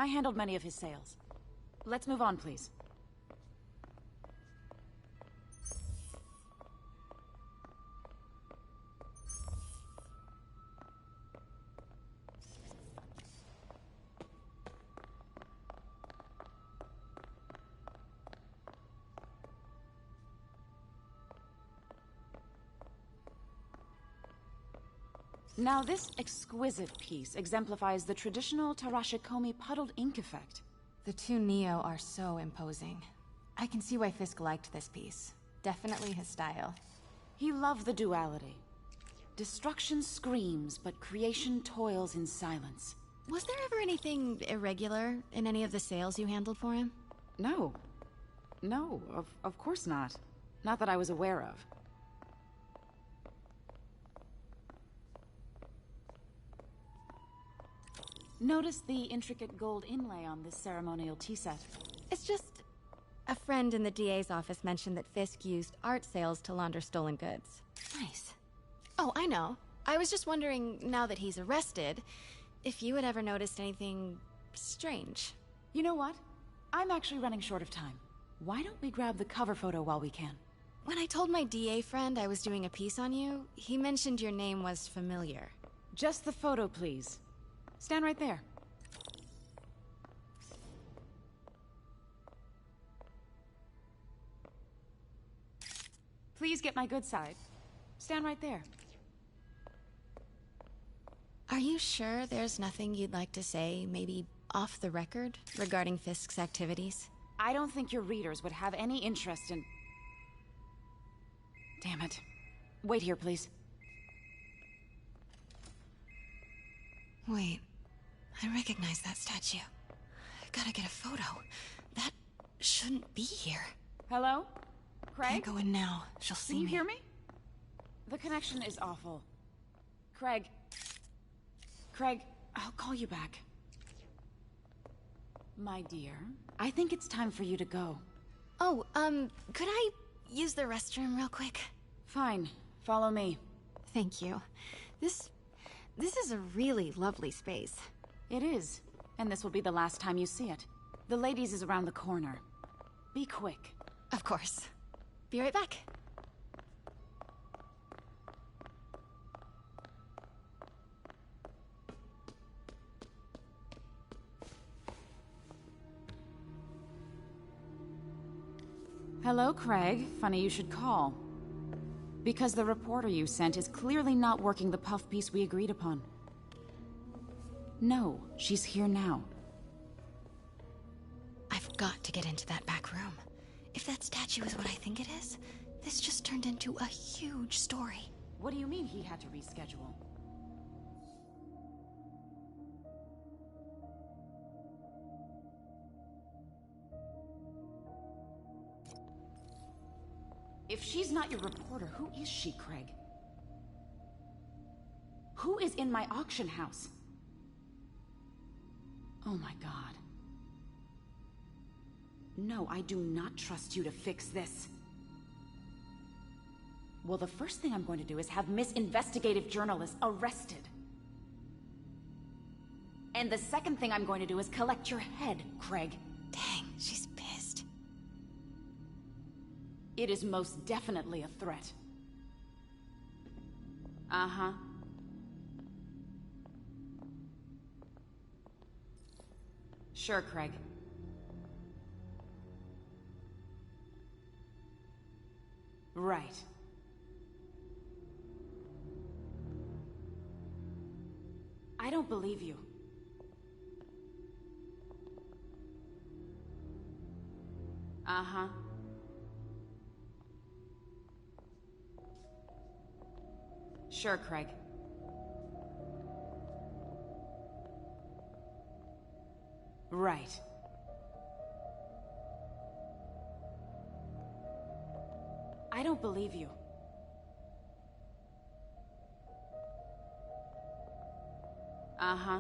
I handled many of his sales. Let's move on, please. Now, this exquisite piece exemplifies the traditional Tarashikomi puddled ink effect. The two Neo are so imposing. I can see why Fisk liked this piece. Definitely his style. He loved the duality. Destruction screams, but creation toils in silence. Was there ever anything irregular in any of the sales you handled for him? No. No, of course not. Not that I was aware of. Notice the intricate gold inlay on this ceremonial tea set. It's just... a friend in the DA's office mentioned that Fisk used art sales to launder stolen goods. Nice. Oh, I know. I was just wondering, now that he's arrested, if you had ever noticed anything... strange. You know what? I'm actually running short of time. Why don't we grab the cover photo while we can? When I told my DA friend I was doing a piece on you, he mentioned your name was familiar. Just the photo, please. Stand right there. Please get my good side. Stand right there. Are you sure there's nothing you'd like to say, maybe off the record, regarding Fisk's activities? I don't think your readers would have any interest in... Damn it. Wait here, please. Wait. I recognize that statue. I gotta get a photo. That shouldn't be here. Hello? Craig? Can't go in now. She'll see me. Can you hear me? The connection is awful. Craig. Craig, I'll call you back. My dear, I think it's time for you to go. Oh, could I use the restroom real quick? Fine. Follow me. Thank you. This is a really lovely space. It is. And this will be the last time you see it. The ladies is around the corner. Be quick. Of course. Be right back. Hello, Craig. Funny you should call. Because the reporter you sent is clearly not working the puff piece we agreed upon. No, she's here now. I've got to get into that back room. If that statue is what I think it is, this just turned into a huge story. What do you mean he had to reschedule? If she's not your reporter, who is she, Craig? Who is in my auction house? Oh my God. No, I do not trust you to fix this. Well, the first thing I'm going to do is have Miss Investigative Journalist arrested. And the second thing I'm going to do is collect your head, Craig. Dang, she's pissed. It is most definitely a threat. Uh-huh. Sure, Craig. Right. I don't believe you. Uh-huh. Sure, Craig. Right. I don't believe you. Uh-huh.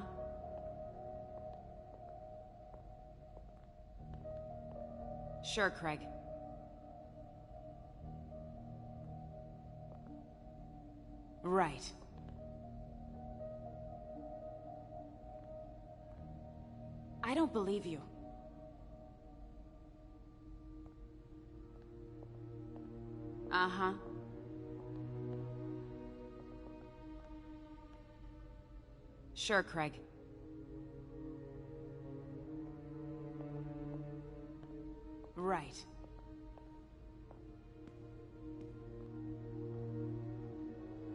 Sure, Craig. Right. I I don't believe you. Uh-huh. Sure, Craig. Right.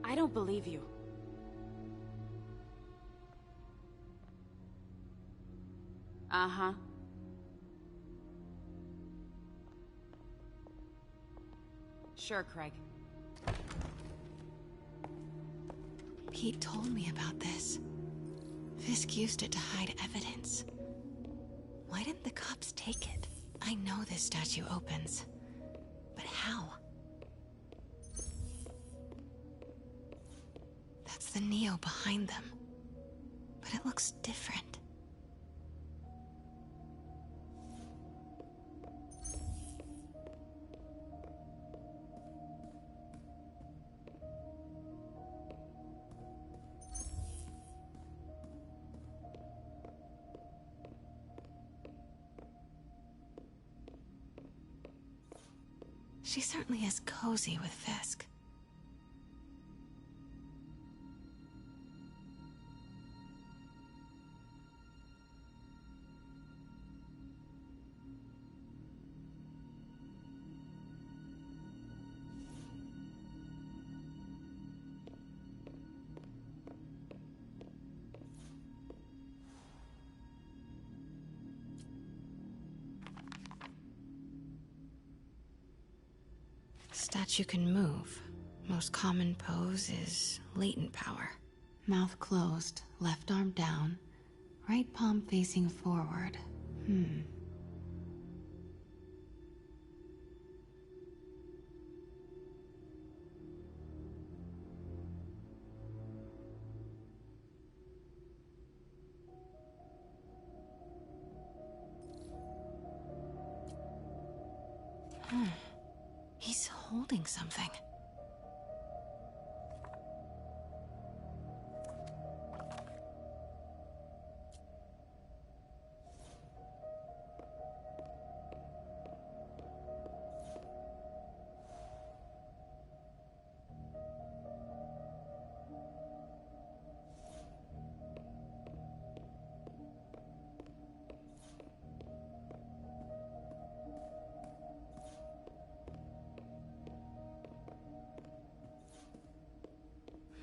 I don't believe you. Uh-huh. Sure, Craig. Pete told me about this. Fisk used it to hide evidence. Why didn't the cops take it? I know this statue opens, but how? That's the Neo behind them, but it looks different. She certainly is cozy with Fisk. Statue can move. Most common pose is latent power. Mouth closed, left arm down, right palm facing forward. He's holding something.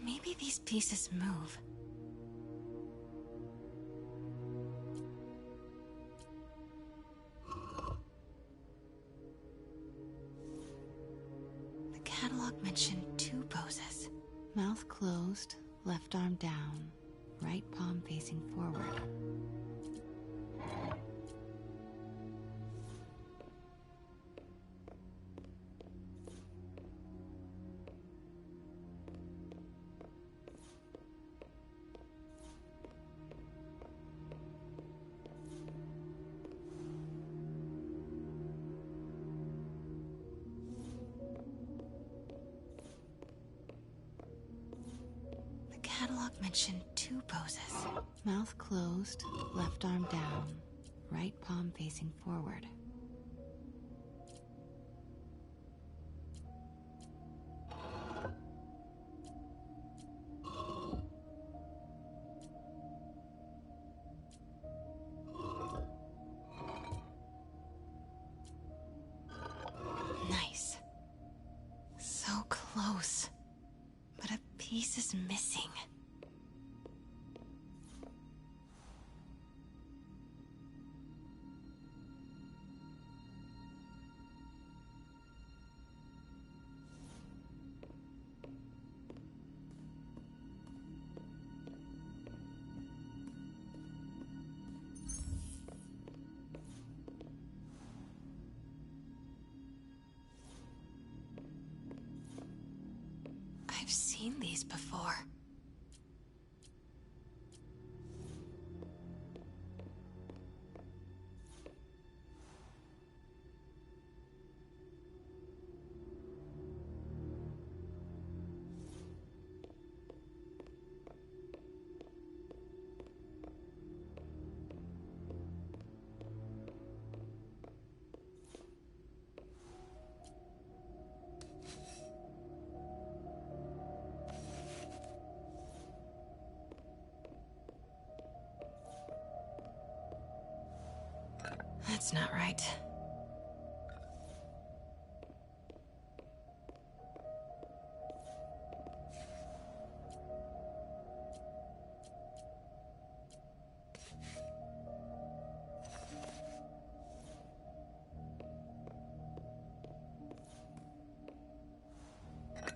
Maybe these pieces move. The catalog mentioned 2 poses. Mouth closed, left arm down, right palm facing forward. Catalog mentioned 2 poses. Mouth closed, left arm down, right palm facing forward. Nice. So close. But a piece is missing. I've seen these before. That's not right.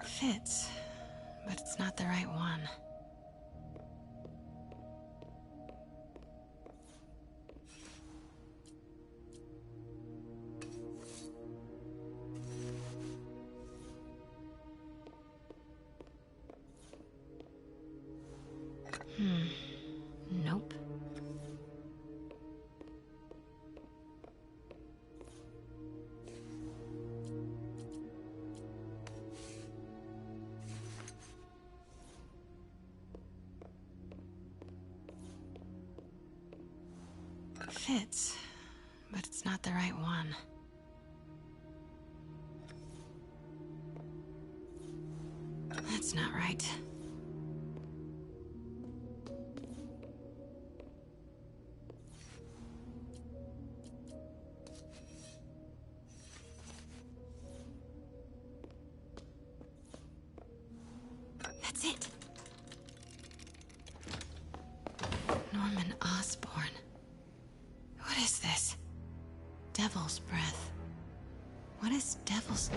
Fits, but it's not the right one. Nope. Fits, but it's not the right one. That's not right. That's it. Norman Osborn. What is this? Devil's breath. What is devil's...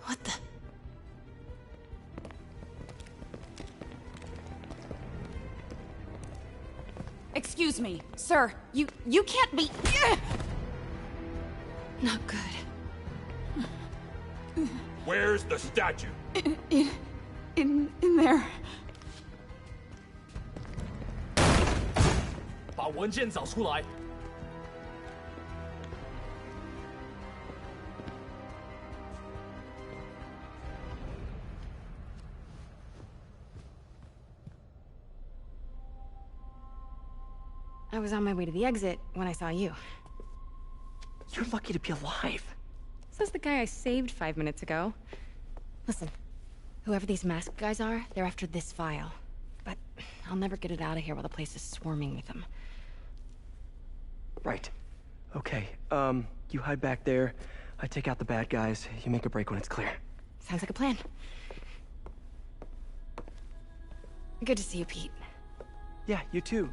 What the... Excuse me, sir. You can't be... Not good. Where's the statue? In there. 把文件找出来。I was on my way to the exit when I saw you. You're lucky to be alive. Says the guy I saved 5 minutes ago. Listen, whoever these masked guys are, they're after this file. But I'll never get it out of here while the place is swarming with them. Right. Okay, you hide back there. I take out the bad guys. You make a break when it's clear. Sounds like a plan. Good to see you, Pete. Yeah, you too.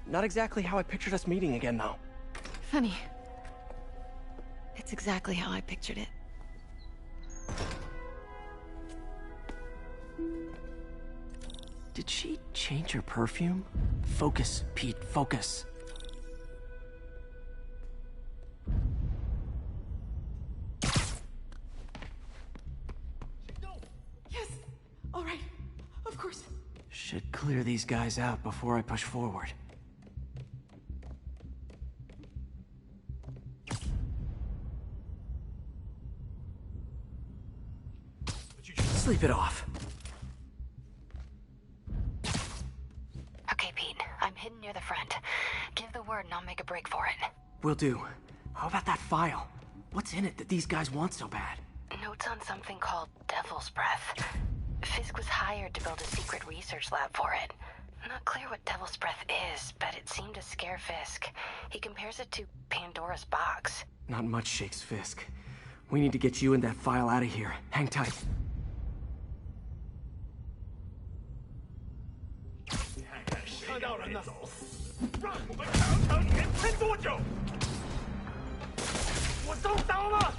Not exactly how I pictured us meeting again, though. Funny. It's exactly how I pictured it. Did she change her perfume? Focus, Pete, focus. Yes. All right. Of course. Should clear these guys out before I push forward. Sleep it off. Okay, Pete. I'm hidden near the front. Give the word and I'll make a break for it. Will do. How about that file? What's in it that these guys want so bad? Notes on something called Devil's Breath. Fisk was hired to build a secret research lab for it. Not clear what Devil's Breath is, but it seemed to scare Fisk. He compares it to Pandora's box. Not much shakes Fisk. We need to get you and that file out of here. Hang tight. 看到人了，让我们尝尝你能撑多久！我中刀了！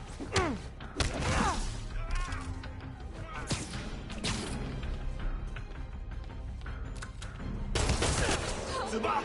死吧！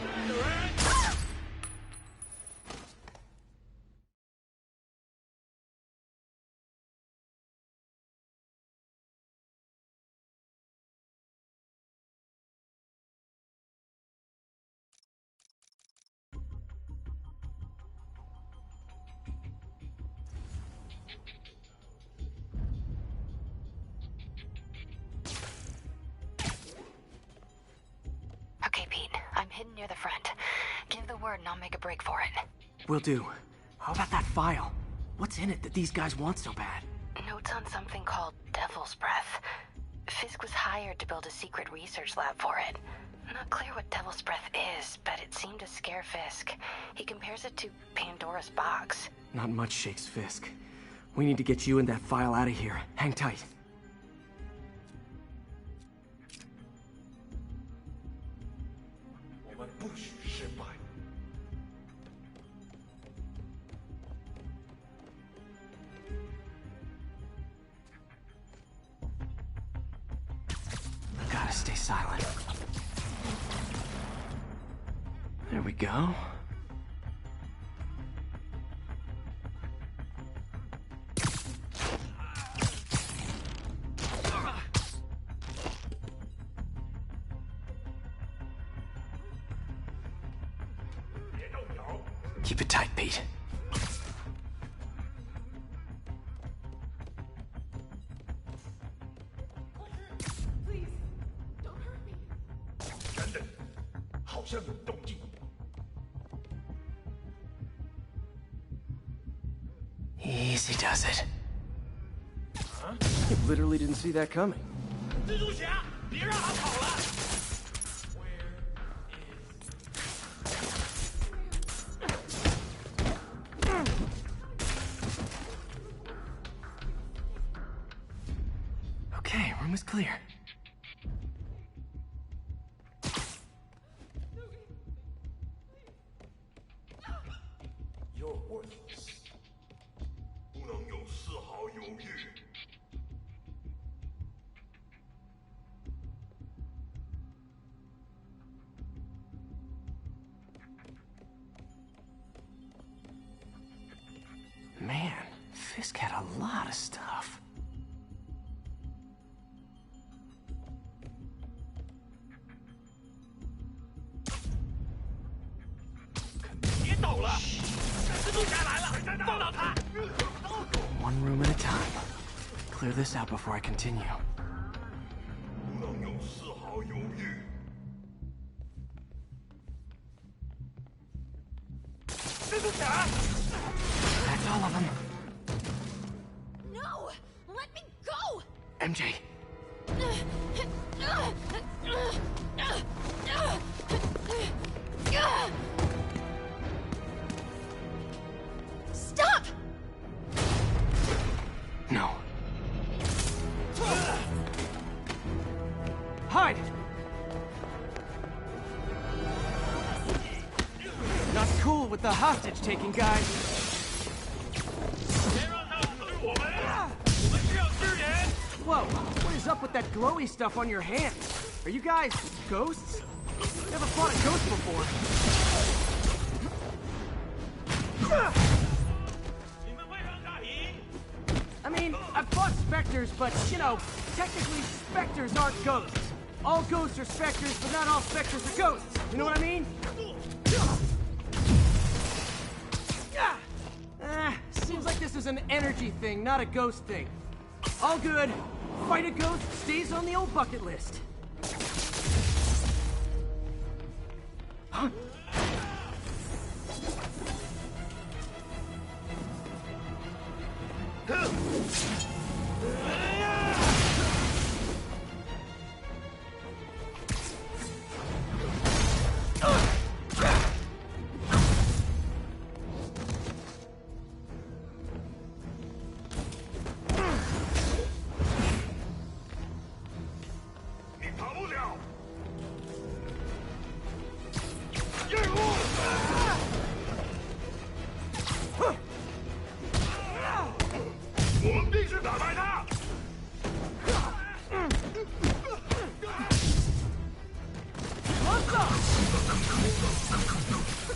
Okay, Pete. I'm hidden near the front. Give the word and I'll make a break for it. Will do. How about that file? What's in it that these guys want so bad? Notes on something called Devil's Breath. Fisk was hired to build a secret research lab for it. Not clear what Devil's Breath is, but it seemed to to scare Fisk. He compares it to Pandora's box. Not much shakes Fisk. We need to get you and that file out of here. Hang tight. Gotta stay silent. There we go. Keep it tight, Pete. Please, don't hurt me. 等等，好像有动静。 Easy does it. You literally didn't see that coming. 蜘蛛侠，别让他跑了！ Okay, room is clear. You're worthless，不能有丝毫犹豫。 Man, Fisk had a lot of stuff. One room at a time. Clear this out before I continue. 不能有丝毫犹豫。 That's all of them. No! Let me go! MJ. Stop! No. Hide! Not cool with the hostage-taking, guys. 别让他们对我们，我们需要支援。 Whoa, what is up with that glowy stuff on your hands? Are you guys ghosts? Never fought a ghost before. 你们会让他赢？ I mean, I've fought specters, but, you know, technically specters aren't ghosts. All ghosts are specters, but not all specters are ghosts. You know what I mean? Seems like this is an energy thing, not a ghost thing. All good. Fight a ghost stays on the old bucket list. Huh?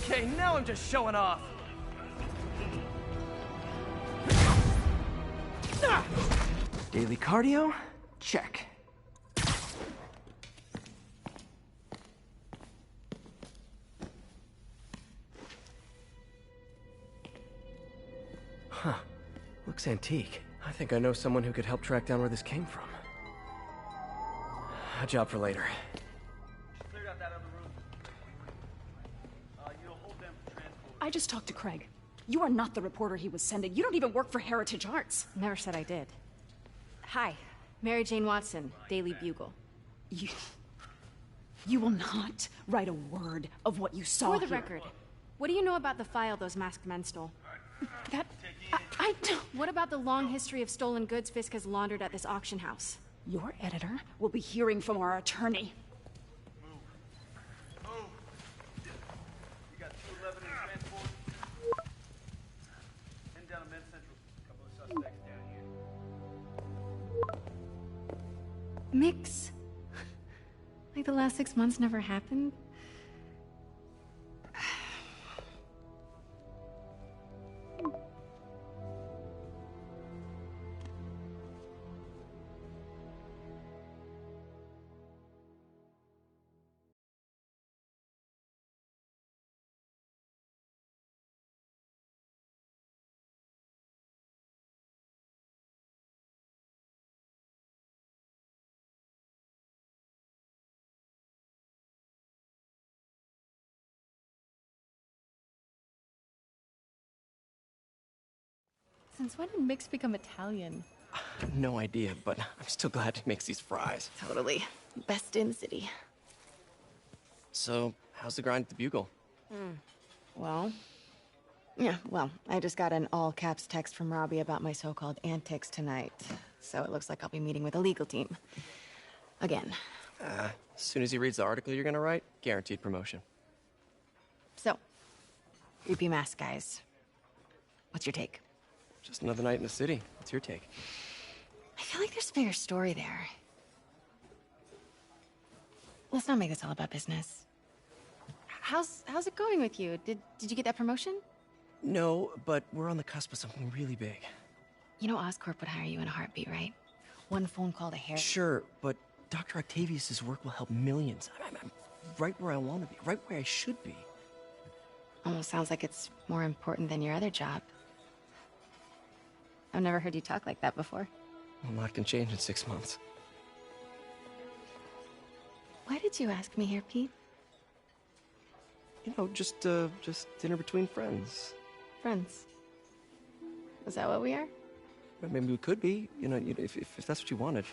Okay, now I'm just showing off. Daily cardio? Check. Huh. Looks antique. I think I know someone who could help track down where this came from. A job for later. I just talked to Craig. You are not the reporter he was sending. You don't even work for Heritage Arts. Never said I did. Hi, Mary Jane Watson, Daily Bugle. You will not write a word of what you saw For the here. record, what do you know about the file those masked men stole? That... I don't... What about the long history of stolen goods Fisk has laundered at this auction house? Your editor will be hearing from our attorney. Move. You got 211 in transport. Heading down to Men's Central. A couple of suspects down here. Mix. Like the last 6 months never happened? Since when did Mix become Italian? No idea, but I'm still glad he makes these fries. Totally. Best in the city. So, how's the grind at the Bugle? Well, I just got an all-caps text from Robbie about my so-called antics tonight. So it looks like I'll be meeting with a legal team. Again. As soon as he reads the article you're gonna write, guaranteed promotion. So, creepy mask guys. What's your take? Just another night in the city. What's your take? I feel like there's a bigger story there. Let's not make this all about business. How's it going with you? Did you get that promotion? No, but we're on the cusp of something really big. You know Oscorp would hire you in a heartbeat, right? One phone call to Harry. Sure, but Dr. Octavius's work will help millions. I'm right where I want to be, right where I should be. Almost sounds like it's more important than your other job. I've never heard you talk like that before. A lot can change in 6 months. Why did you ask me here, Pete? You know, just dinner between friends. Friends. Is that what we are? Well, maybe we could be, if that's what you wanted.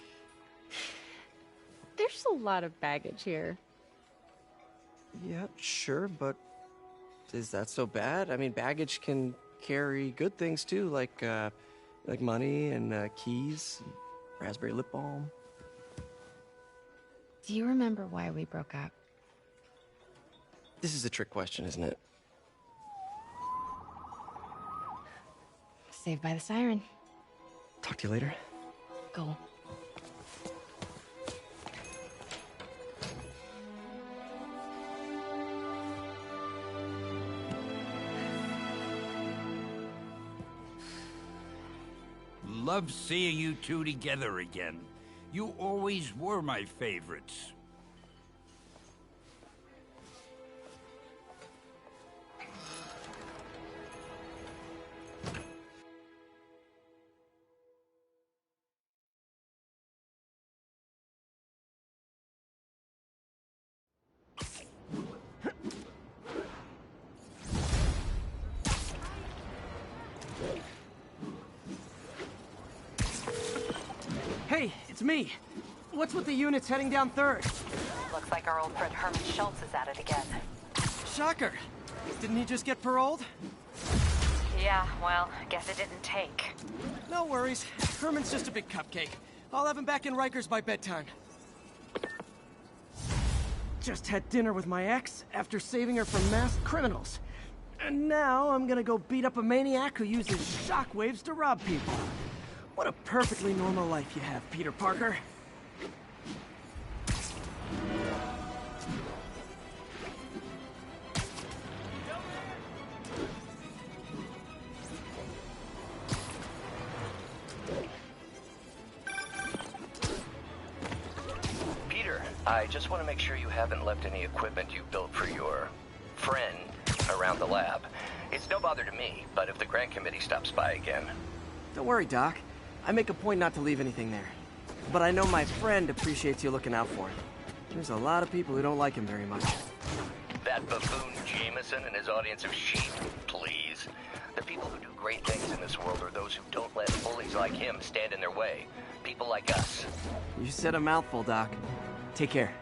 There's a lot of baggage here. Yeah, sure, but is that so bad? I mean, baggage can carry good things too, like money and keys, and raspberry lip balm. Do you remember why we broke up? This is a trick question, isn't it? Saved by the siren. Talk to you later. Go. Love seeing you two together again. You always were my favorites. Hey, it's me. What's with the units heading down 3rd? Looks like our old friend Herman Schultz is at it again. Shocker. Didn't he just get paroled? Yeah, well, guess it didn't take. No worries. Herman's just a big cupcake. I'll have him back in Rikers by bedtime. Just had dinner with my ex after saving her from masked criminals. And now I'm gonna go beat up a maniac who uses shockwaves to rob people. What a perfectly normal life you have, Peter Parker. Peter, I just want to make sure you haven't left any equipment you built for your friend around the lab. It's no bother to me, but if the grant committee stops by again... Don't worry, Doc. I make a point not to leave anything there. But I know my friend appreciates you looking out for him. There's a lot of people who don't like him very much. That buffoon Jameson and his audience of sheep, please. The people who do great things in this world are those who don't let bullies like him stand in their way. People like us. You said a mouthful, Doc. Take care.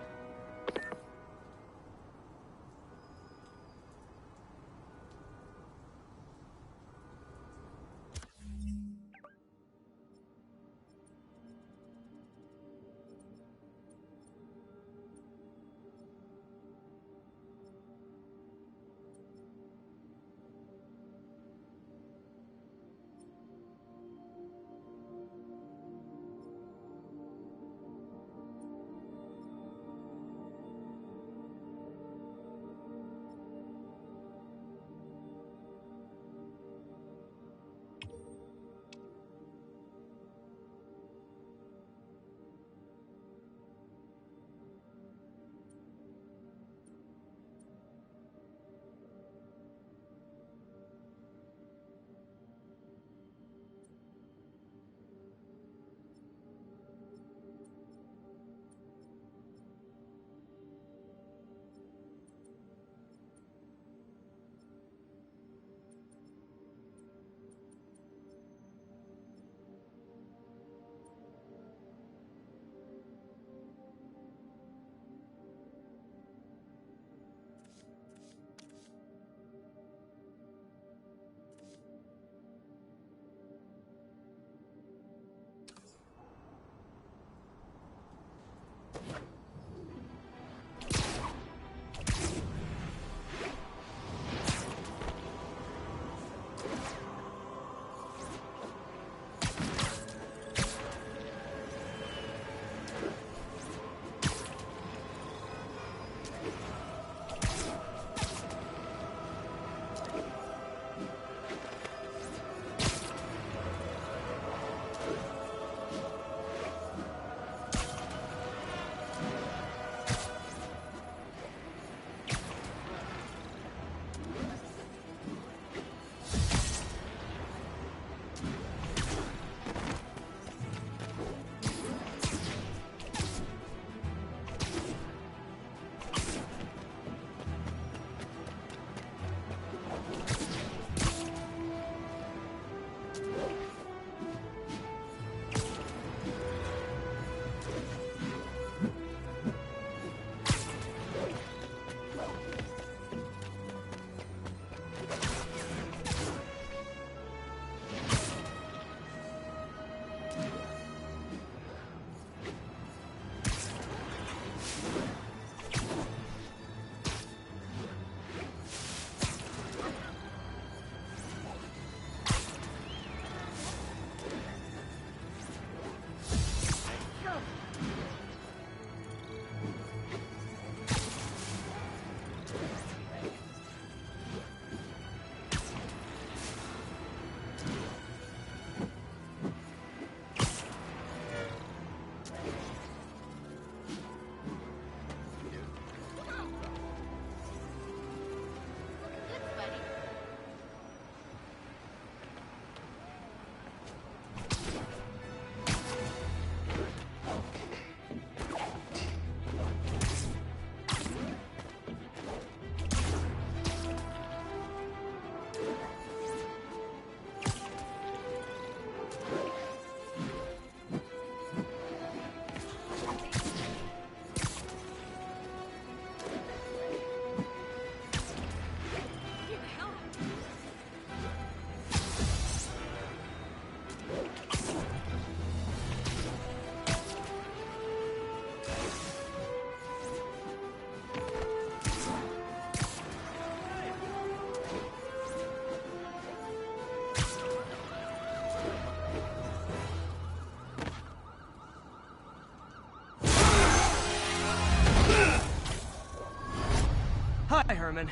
Hi, Herman.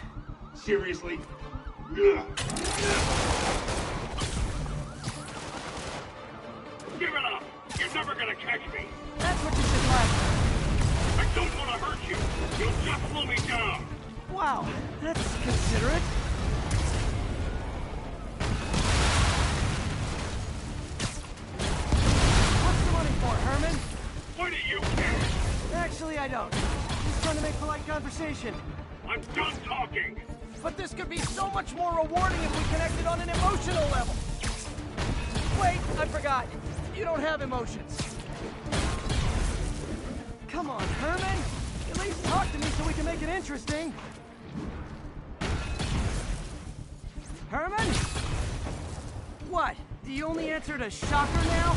Seriously? Give it up! You're never gonna catch me! That's what you said last time. I don't want to hurt you! You'll just slow me down! Wow, that's considerate. What's the money for, Herman? Why do you care? Actually, I don't. Just trying to make polite conversation. I'm done talking! But this could be so much more rewarding if we connected on an emotional level. Wait, I forgot. You don't have emotions. Come on, Herman. At least talk to me so we can make it interesting. Herman? What? Do you only answer to Shocker now?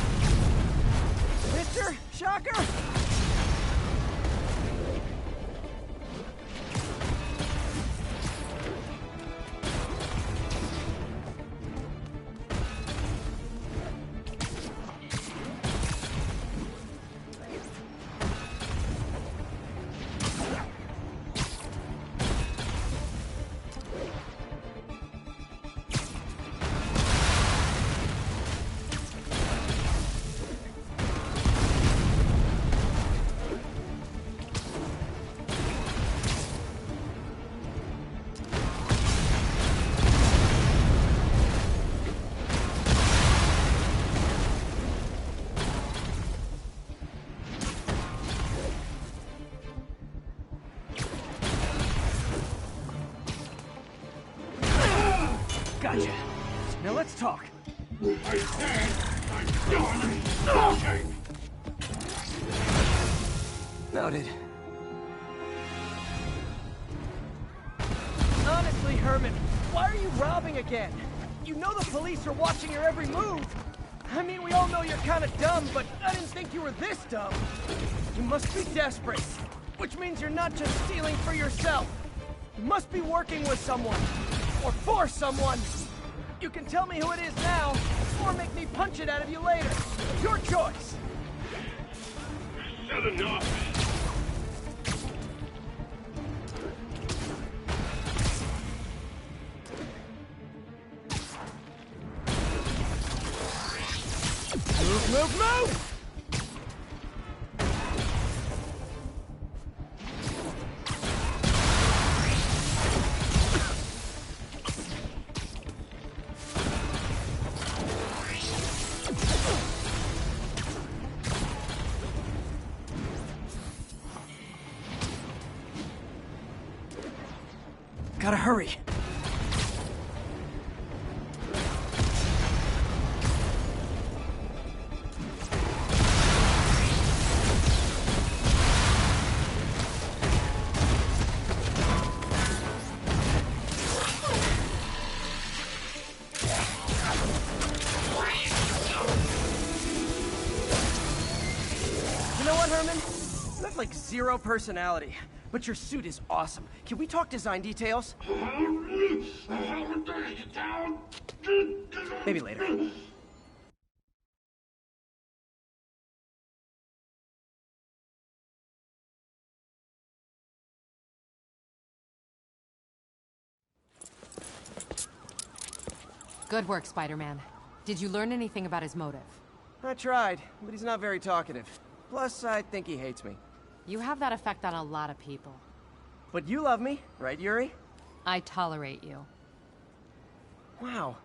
Mr. Shocker? Gotcha. Now let's talk. I said I'm done talking! Noted. Honestly, Herman, why are you robbing again? You know the police are watching your every move. I mean, we all know you're kind of dumb, but I didn't think you were this dumb. You must be desperate, which means you're not just stealing for yourself. You must be working with someone, or for someone. You can tell me who it is now, or make me punch it out of you later. Your choice. Said enough! Move, move! Gotta hurry. You know what, Herman? You have like zero personality, but your suit is awesome. Can we talk design details? Maybe later. Good work, Spider-Man. Did you learn anything about his motive? I tried, but he's not very talkative. Plus, I think he hates me. You have that effect on a lot of people. But you love me, right, Yuri? I tolerate you. Wow.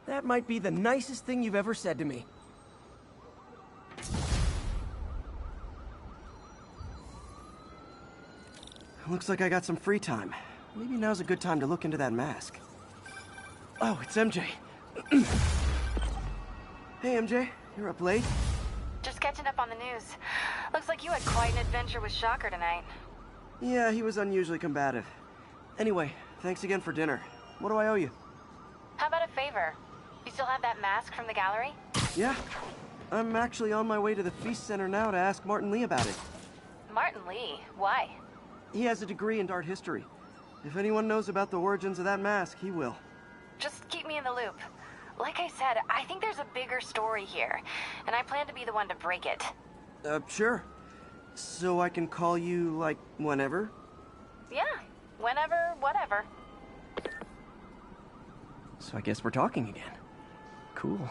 That might be the nicest thing you've ever said to me. Looks like I got some free time. Maybe now's a good time to look into that mask. Oh, it's MJ. Hey, MJ. You're up late? Just catching up on the news. Looks like you had quite an adventure with Shocker tonight. Yeah, he was unusually combative. Anyway, thanks again for dinner. What do I owe you? How about a favor? You still have that mask from the gallery? Yeah. I'm actually on my way to the Feast Center now to ask Martin Lee about it. Martin Lee? Why? He has a degree in art history. If anyone knows about the origins of that mask, he will. Just keep me in the loop. Like I said, I think there's a bigger story here, and I plan to be the one to break it. Sure. So I can call you, like, whenever? Yeah, Whenever, whatever. So I guess we're talking again. Cool.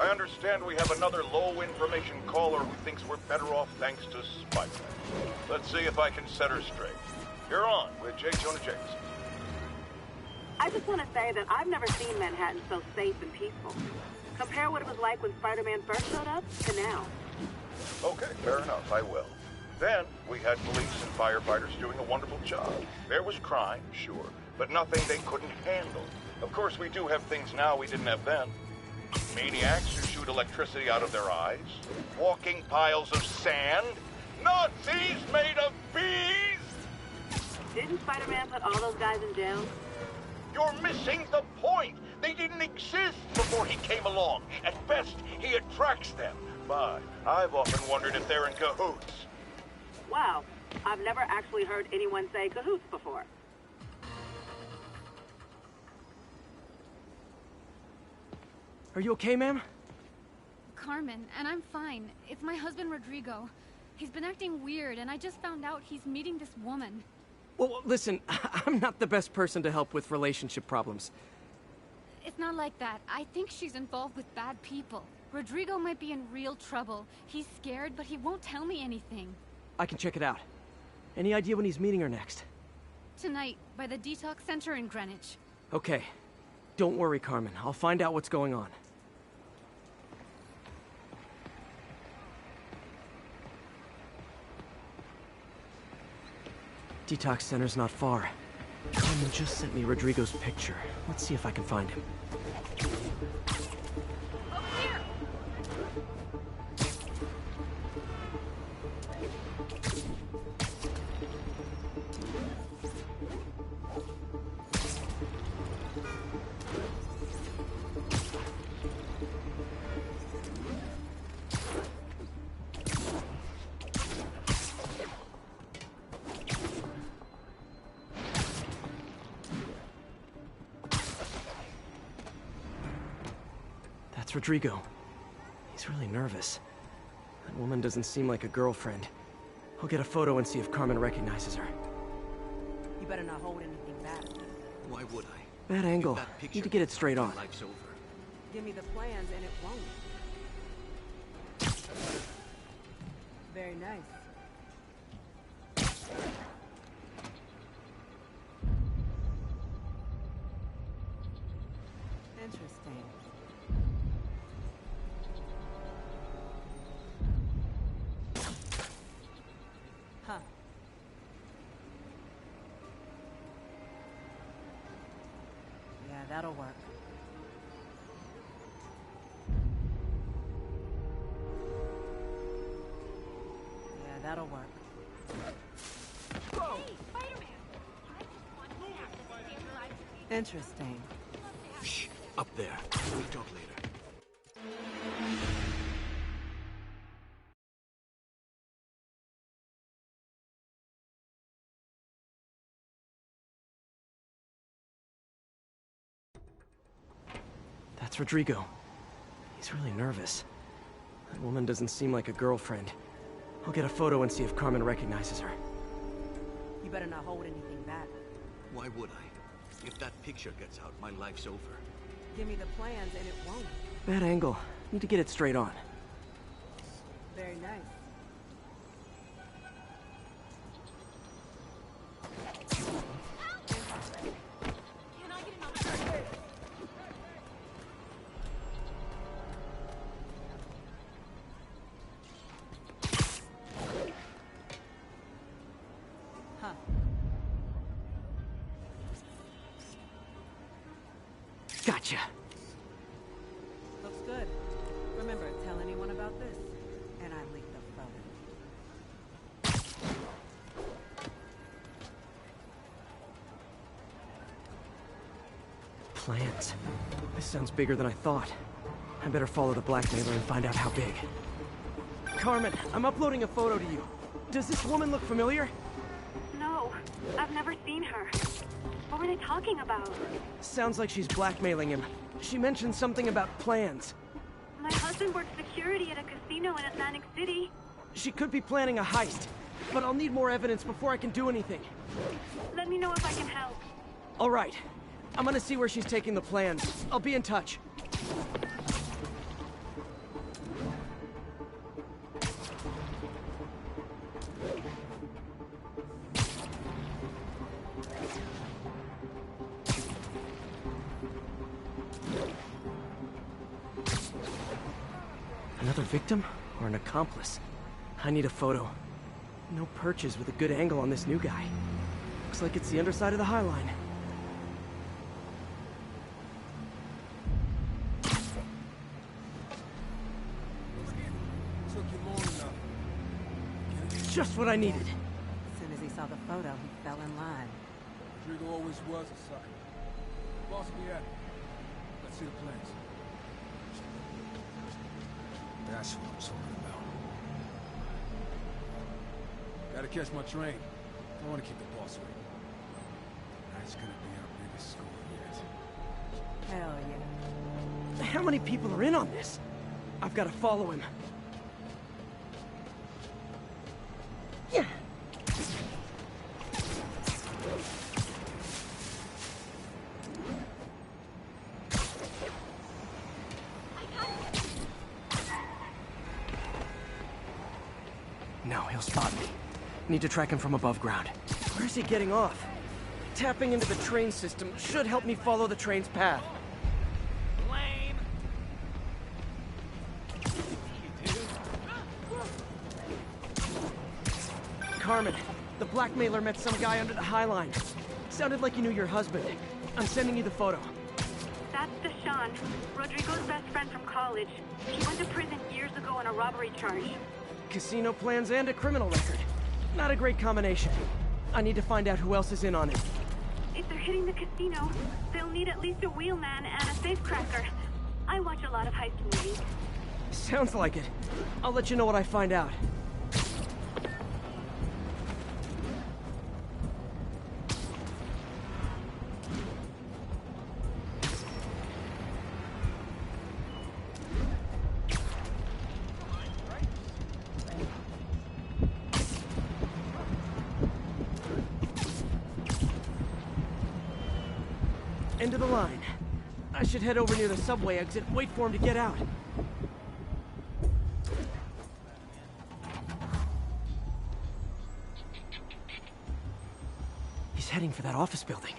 I understand we have another low-information caller who thinks we're better off thanks to Spider-Man. Let's see if I can set her straight. You're on with J. Jonah Jameson. I just want to say that I've never seen Manhattan so safe and peaceful. Compare what it was like when Spider-Man first showed up to now. Okay, fair enough, I will. Then, we had police and firefighters doing a wonderful job. There was crime, sure, but nothing they couldn't handle. Of course, we do have things now we didn't have then. Maniacs who shoot electricity out of their eyes, walking piles of sand, Nazis made of bees! Didn't Spider-Man put all those guys in jail? You're missing the point! They didn't exist before he came along. At best, he attracts them. But I've often wondered if they're in cahoots. Wow, I've never actually heard anyone say cahoots before. Are you okay, ma'am? Carmen, and I'm fine. It's my husband, Rodrigo. He's been acting weird, and I just found out he's meeting this woman. Well, listen, I'm not the best person to help with relationship problems. It's not like that. I think she's involved with bad people. Rodrigo might be in real trouble. He's scared, but he won't tell me anything. I can check it out. Any idea when he's meeting her next? Tonight, by the detox center in Greenwich. Okay. Don't worry, Carmen. I'll find out what's going on. Detox center's not far. Carmen just sent me Rodrigo's picture. Let's see if I can find him. That's Rodrigo. He's really nervous. That woman doesn't seem like a girlfriend. I'll get a photo and see if Carmen recognizes her. You better not hold anything back. Why would I? Bad angle. Need to get it straight on. Life's over. Give me the plans and it won't. Very nice. Interesting. Huh. Yeah, that'll work. Yeah, that'll work. Hey, Spider-Man! Interesting. Shh, up there. We'll talk later. That's Rodrigo. He's really nervous. That woman doesn't seem like a girlfriend. I'll get a photo and see if Carmen recognizes her. You better not hold anything back. Why would I? If that picture gets out, my life's over. Give me the plans and it won't. Bad angle. Need to get it straight on. Very nice. Gotcha. Looks good. Remember, tell anyone about this, and I leak the photo. Plans. This sounds bigger than I thought. I better follow the blackmailer and find out how big. Carmen, I'm uploading a photo to you. Does this woman look familiar? No, I've never seen her. What were they talking about? Sounds like she's blackmailing him. She mentioned something about plans. My husband works security at a casino in Atlantic City. She could be planning a heist, but I'll need more evidence before I can do anything. Let me know if I can help. All right. I'm gonna see where she's taking the plans. I'll be in touch. Another victim or an accomplice? I need a photo. No perches with a good angle on this new guy. Looks like it's the underside of the High Line. Just what I needed. As soon as he saw the photo, he fell in line. Rodrigo always was a sucker. Boss me at it. Let's see the plans. That's what I'm talking about. Gotta catch my train. Don't want to keep the boss waiting. Tonight's gonna be our biggest score yet. Hell yeah. How many people are in on this? I've got to follow him. Yeah. No, he'll spot me. Need to track him from above ground. Where's he getting off? Tapping into the train system should help me follow the train's path. Lame. Carmen, the blackmailer met some guy under the High Line. Sounded like you knew your husband. I'm sending you the photo. That's Deshaun, Rodrigo's best friend from college. He went to prison years ago on a robbery charge. Casino plans and a criminal record. Not a great combination. I need to find out who else is in on it. If they're hitting the casino, they'll need at least a wheelman and a safecracker. I watch a lot of heist movies. Sounds like it. I'll let you know what I find out. End of the line. I should head over near the subway exit, wait for him to get out. He's heading for that office building.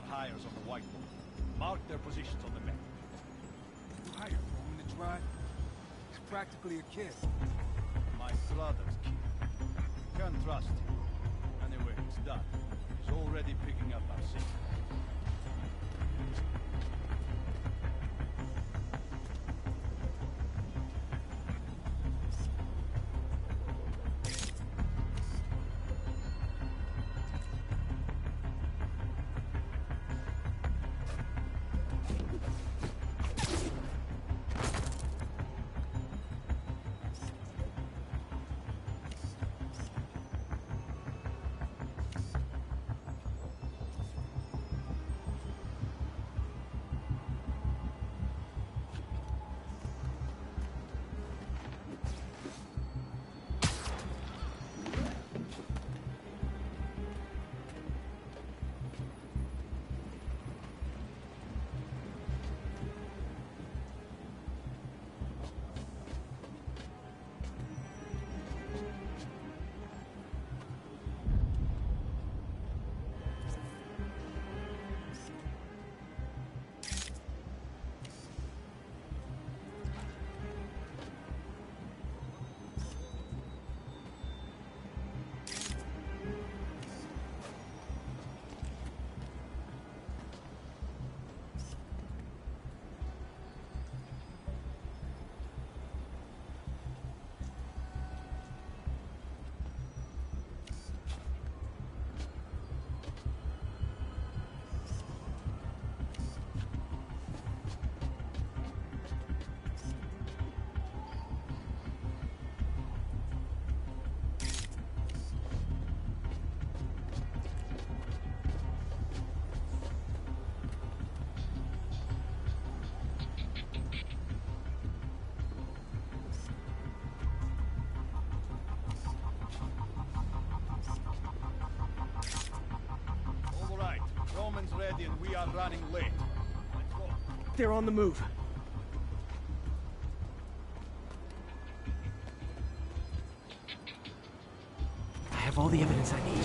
Hires on the whiteboard. Mark their positions on the map. You hired for him to drive? He's practically a kid. My brother's kid. Can't trust him. Anyway, it's done. He's already picking up our signal. ready and we are running late. Let's go. They're on the move. I have all the evidence I need.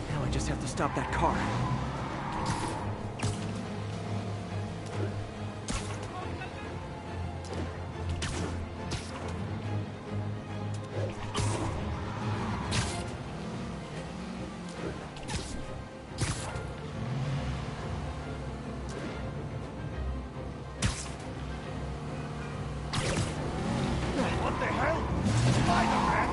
Now I just have to stop that car. What the hell? Spider-Man!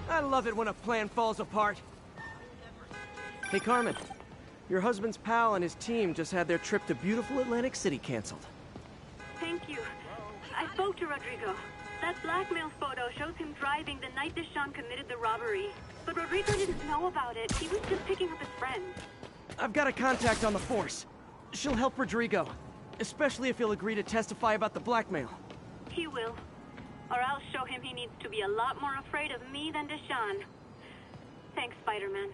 I love it when a plan falls apart. Hey, Carmen. Your husband's pal and his team just had their trip to beautiful Atlantic City canceled. Thank you. I spoke to Rodrigo. That blackmail photo shows him driving the night Deshaun committed the robbery. But Rodrigo didn't know about it. He was just picking up his friends. I've got a contact on the force. She'll help Rodrigo, especially if he'll agree to testify about the blackmail. He will. Or I'll show him he needs to be a lot more afraid of me than Deshaun. Thanks, Spider-Man.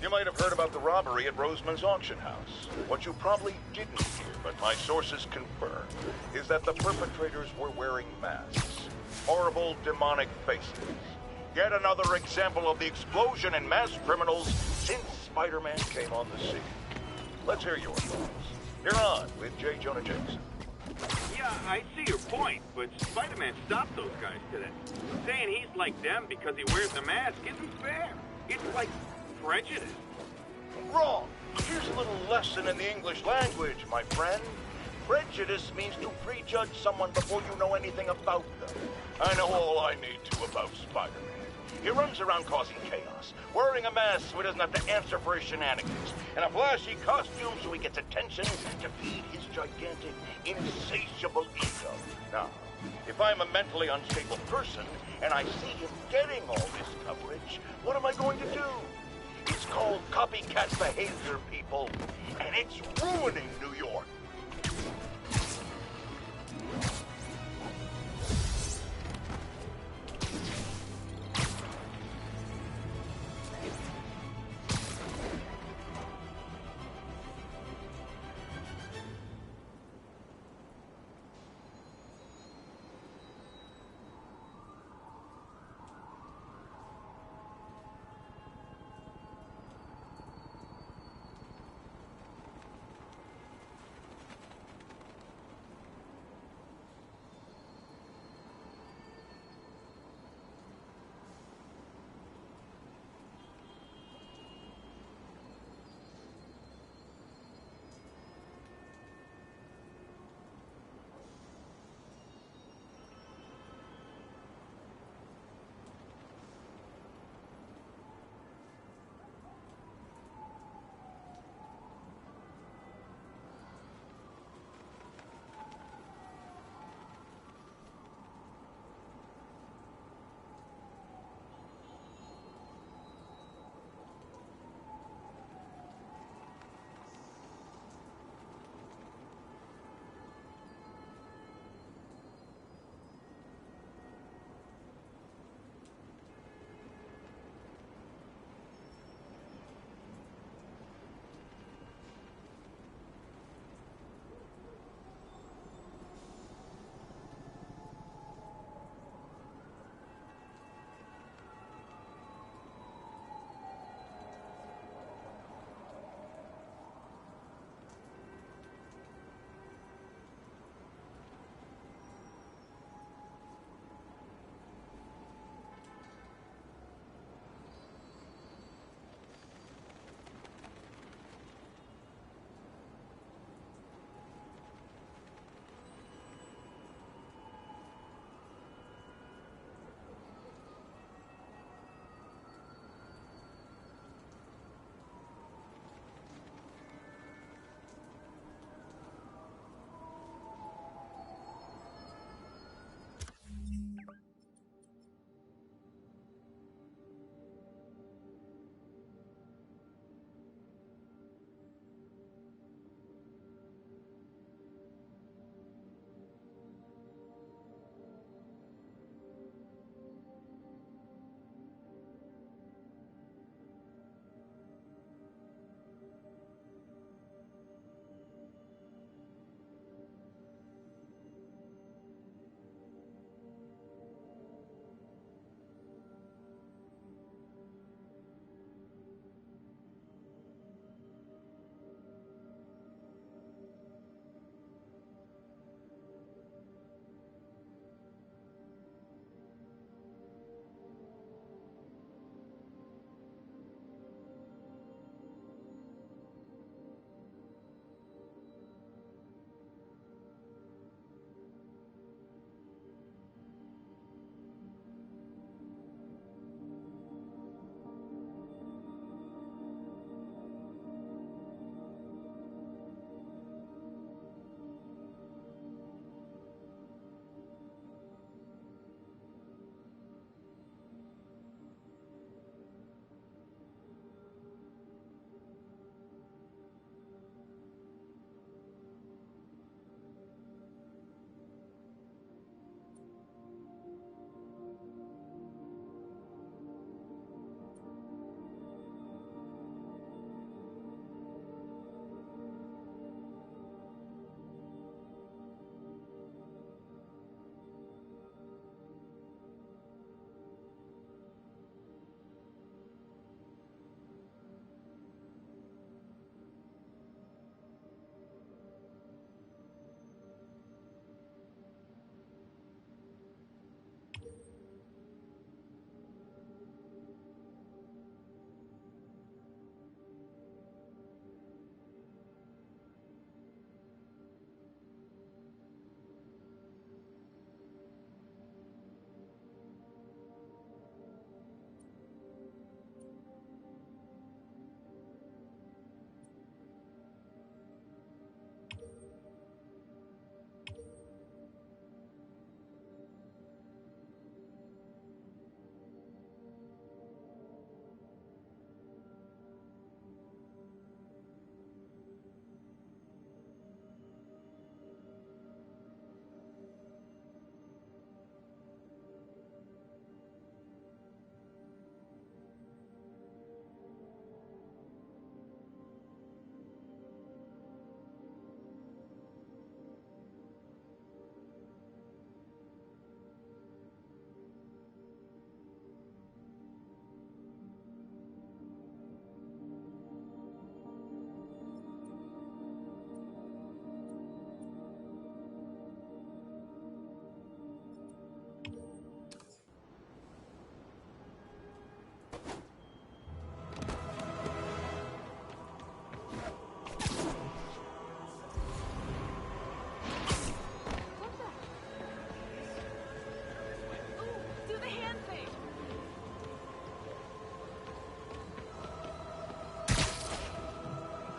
You might have heard about the robbery at Roseman's auction house. What you probably didn't hear, but my sources confirm, is that the perpetrators were wearing masks. Horrible, demonic faces. Yet another example of the explosion in mass criminals since Spider-Man came on the scene. Let's hear your thoughts. You're on with J. Jonah Jameson. Yeah, I see your point, but Spider-Man stopped those guys today. Saying he's like them because he wears a mask isn't fair. It's like prejudice. Wrong. Here's a little lesson in the English language, my friend. Prejudice means to prejudge someone before you know anything about them. I know all I need to about Spider-Man. He runs around causing chaos, wearing a mask so he doesn't have to answer for his shenanigans, and a flashy costume so he gets attention to feed his gigantic, insatiable ego. Now, if I'm a mentally unstable person and I see him getting all this coverage, what am I going to do? It's called copycat behavior, people, and it's ruining New York.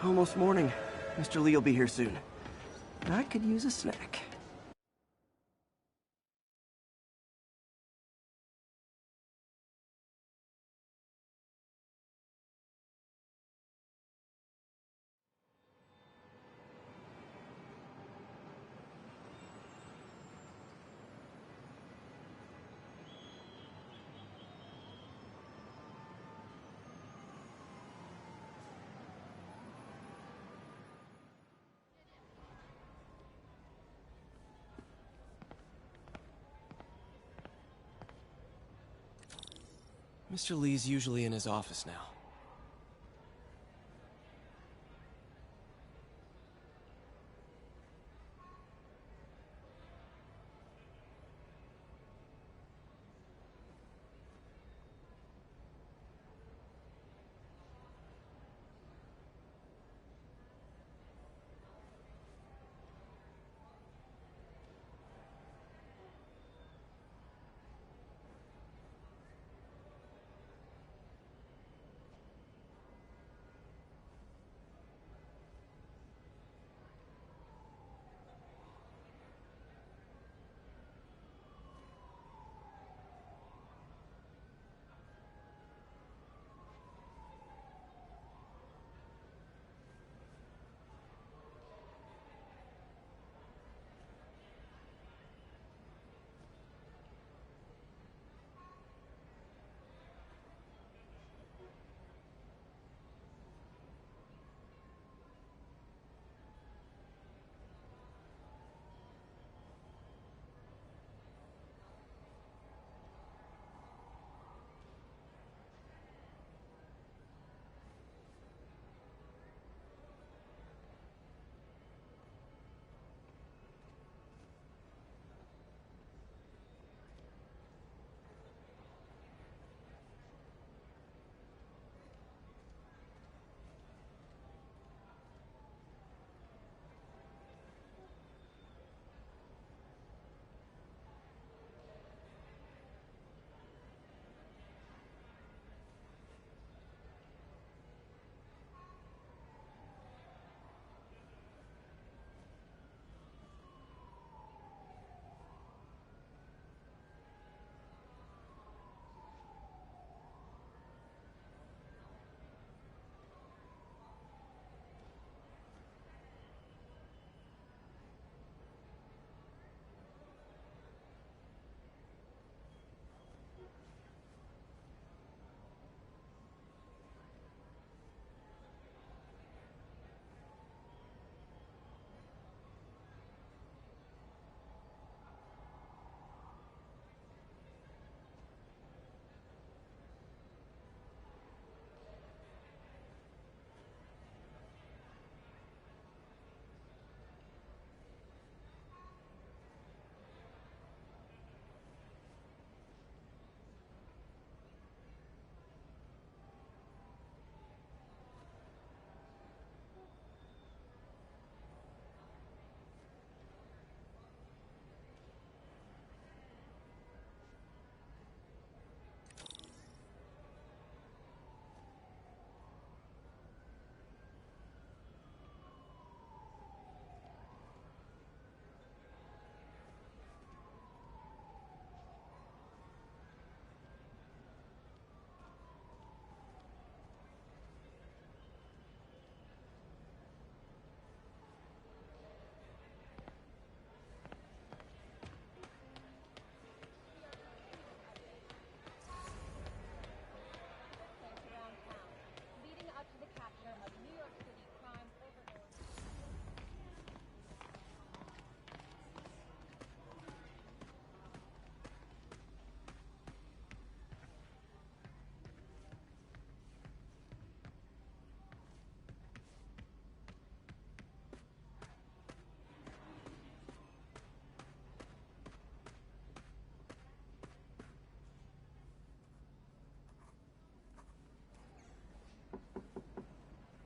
Almost morning. Mr. Lee will be here soon. I could use a snack. Mr. Lee's usually in his office now.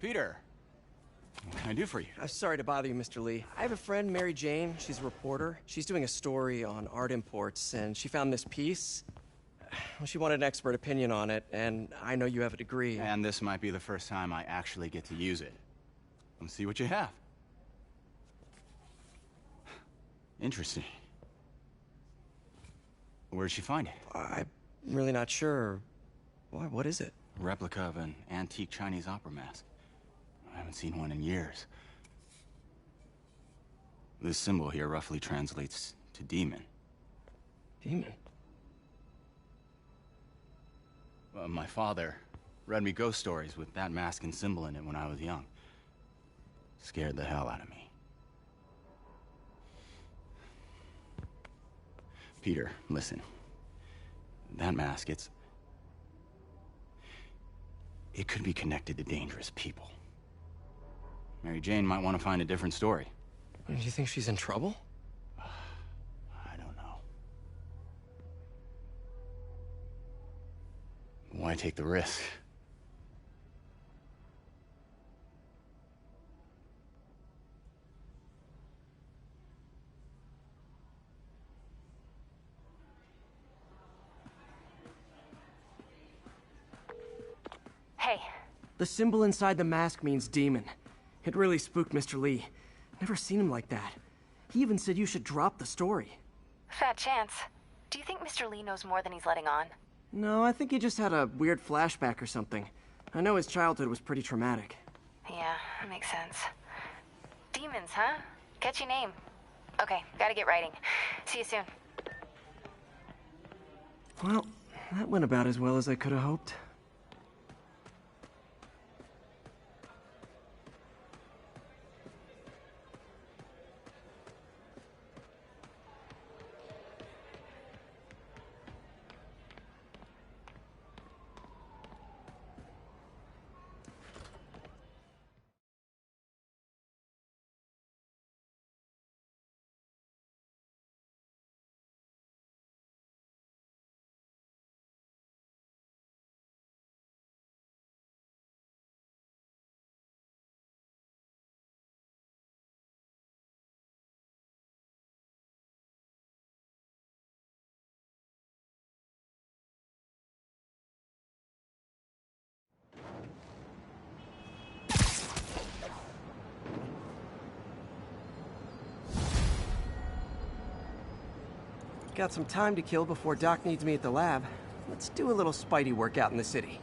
Peter, what can I do for you? Sorry to bother you, Mr. Lee. I have a friend, Mary Jane. She's a reporter. She's doing a story on art imports, and she found this piece. Well, she wanted an expert opinion on it, and I know you have a degree. And this might be the first time I actually get to use it. Let's see what you have. Interesting. Where'd she find it? I'm really not sure. What is it? A replica of an antique Chinese opera mask. I haven't seen one in years. This symbol here roughly translates to demon. Demon? My father read me ghost stories with that mask and symbol in it when I was young. Scared the hell out of me. Peter, listen. That mask, it could be connected to dangerous people. Mary Jane might want to find a different story. Do you think she's in trouble? I don't know. Why take the risk? Hey. The symbol inside the mask means demon. It really spooked Mr. Lee. Never seen him like that. He even said you should drop the story. Fat chance. Do you think Mr. Lee knows more than he's letting on? No, I think he just had a weird flashback or something. I know his childhood was pretty traumatic. Yeah, makes sense. Demons, huh? Catchy name. Okay, gotta get writing. See you soon. Well, that went about as well as I could have hoped. Got some time to kill before Doc needs me at the lab. Let's do a little Spidey workout in the city.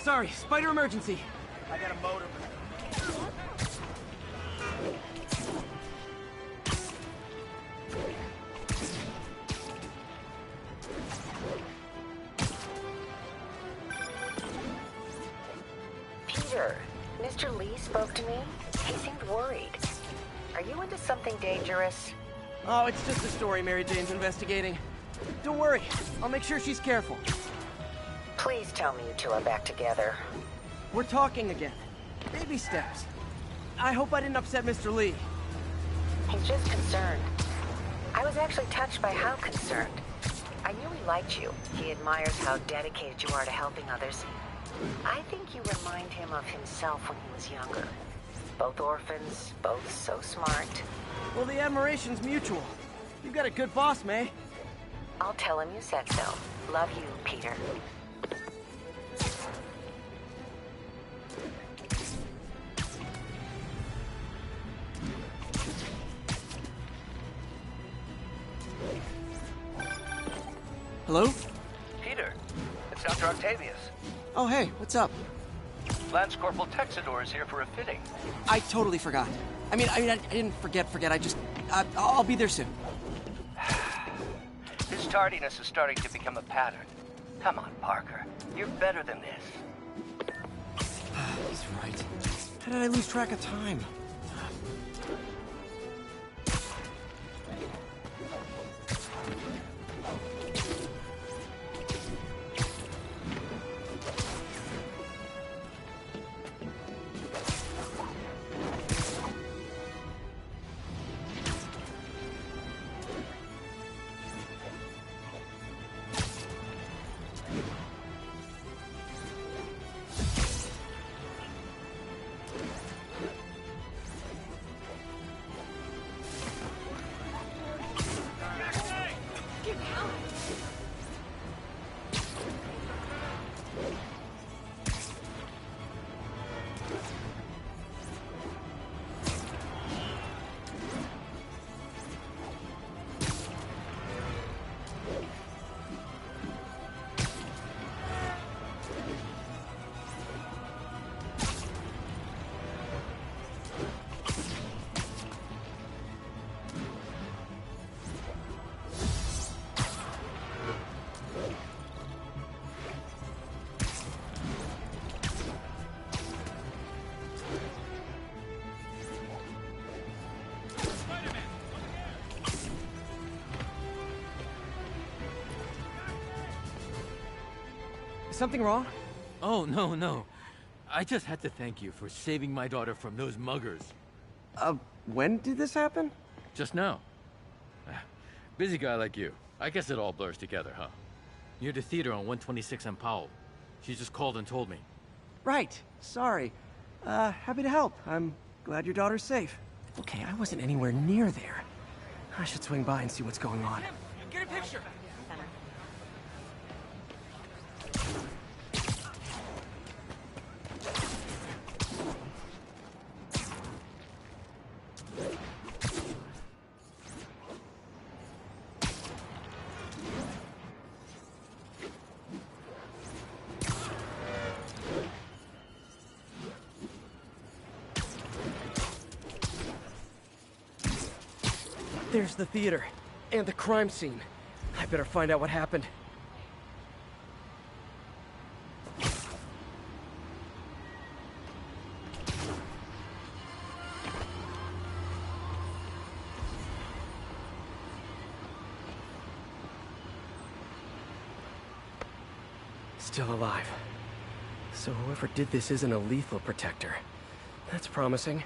Sorry, spider emergency. I got a motor. Peter, Mr. Lee spoke to me. He seemed worried. Are you into something dangerous? Oh, it's just a story Mary Jane's investigating. Don't worry, I'll make sure she's careful. Please tell me you two are back together. We're talking again. Baby steps. I hope I didn't upset Mr. Lee. He's just concerned. I was actually touched by how concerned. I knew he liked you. He admires how dedicated you are to helping others. I think you remind him of himself when he was younger. Both orphans, both so smart. Well, the admiration's mutual. You've got a good boss, May. I'll tell him you said so. Love you, Peter. Hello? Peter, it's Dr. Octavius. Oh, hey, what's up? Lance Corporal Texador is here for a fitting. I totally forgot. I didn't forget. I'll be there soon. This tardiness is starting to become a pattern. Come on, Parker. You're better than this. He's right. How did I lose track of time? Something wrong? Oh, no. I just had to thank you for saving my daughter from those muggers. When did this happen? Just now. Busy guy like you. I guess it all blurs together, huh? Near the theater on 126 and Powell. She just called and told me. Right. Sorry. Happy to help. I'm glad your daughter's safe. Okay, I wasn't anywhere near there. I should swing by and see what's going on. Get a picture! There's the theater. And the crime scene. I better find out what happened. Still alive. So whoever did this isn't a lethal protector. That's promising.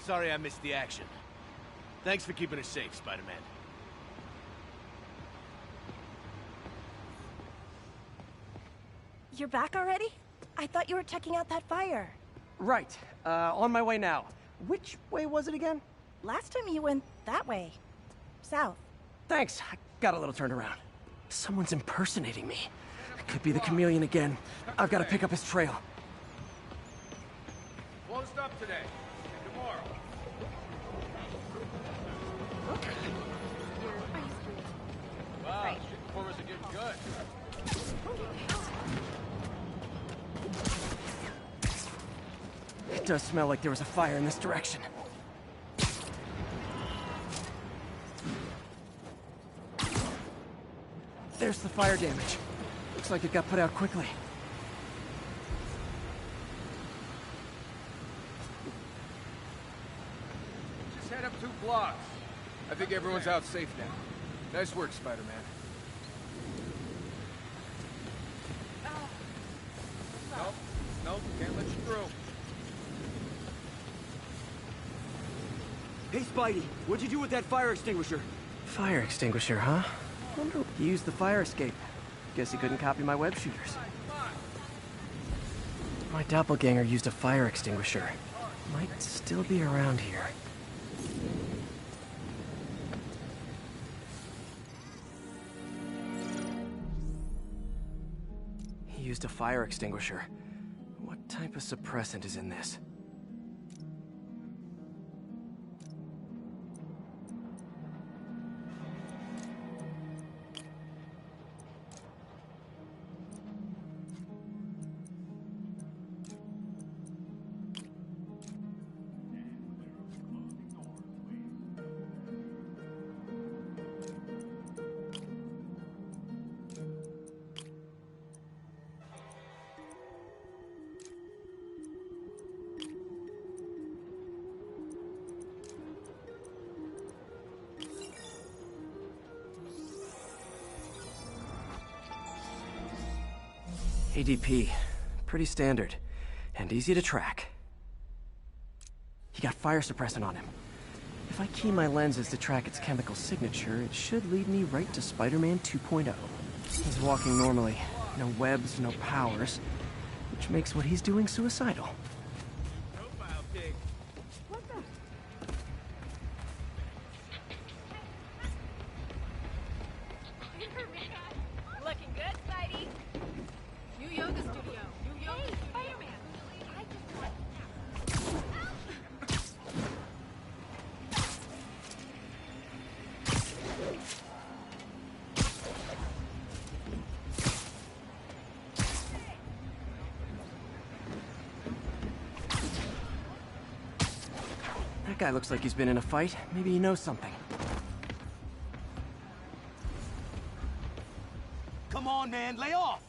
Sorry I missed the action. Thanks for keeping us safe, Spider-Man. You're back already? I thought you were checking out that fire. Right. On my way now. Which way was it again? Last time you went that way. South. Thanks. I got a little turned around. Someone's impersonating me. It could be the chameleon again. I've got to pick up his trail. Closed up today. Tomorrow. Wow, street performers are getting good. It does smell like there was a fire in this direction. There's the fire damage. Looks like it got put out quickly. Just head up 2 blocks. I think everyone's out safe now. Nice work, Spider-Man. Nope, can't let you through. Hey, Spidey, what'd you do with that fire extinguisher? Fire extinguisher, huh? Wonder he used the fire escape. Guess he couldn't copy my web shooters. My doppelganger used a fire extinguisher. Might still be around here. He used a fire extinguisher. What type of suppressant is in this? ADP. Pretty standard. And easy to track. He got fire suppressant on him. If I key my lenses to track its chemical signature, it should lead me right to Spider-Man 2.0. He's walking normally. No webs, no powers. Which makes what he's doing suicidal. Looking good, Spidey. New yoga studio. New yoga studio. Spider-Man. I just want That guy looks like he's been in a fight. Maybe he knows something. Come on, man, lay off!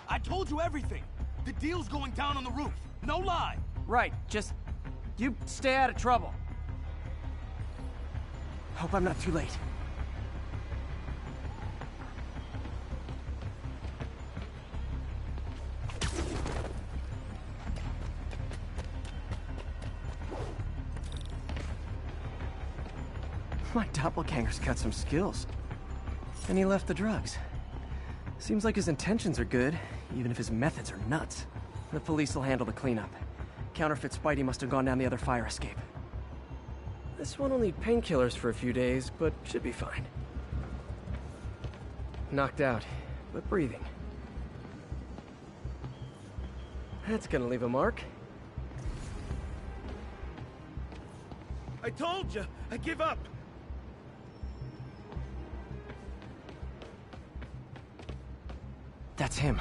I told you everything. The deal's going down on the roof. No lie. Right, just... you stay out of trouble. Hope I'm not too late. My doppelganger's got some skills. And he left the drugs. Seems like his intentions are good, even if his methods are nuts. The police will handle the cleanup. Counterfeit Spidey must have gone down the other fire escape. This one will need painkillers for a few days, but should be fine. Knocked out, but breathing. That's gonna leave a mark. I told you, I give up. That's him.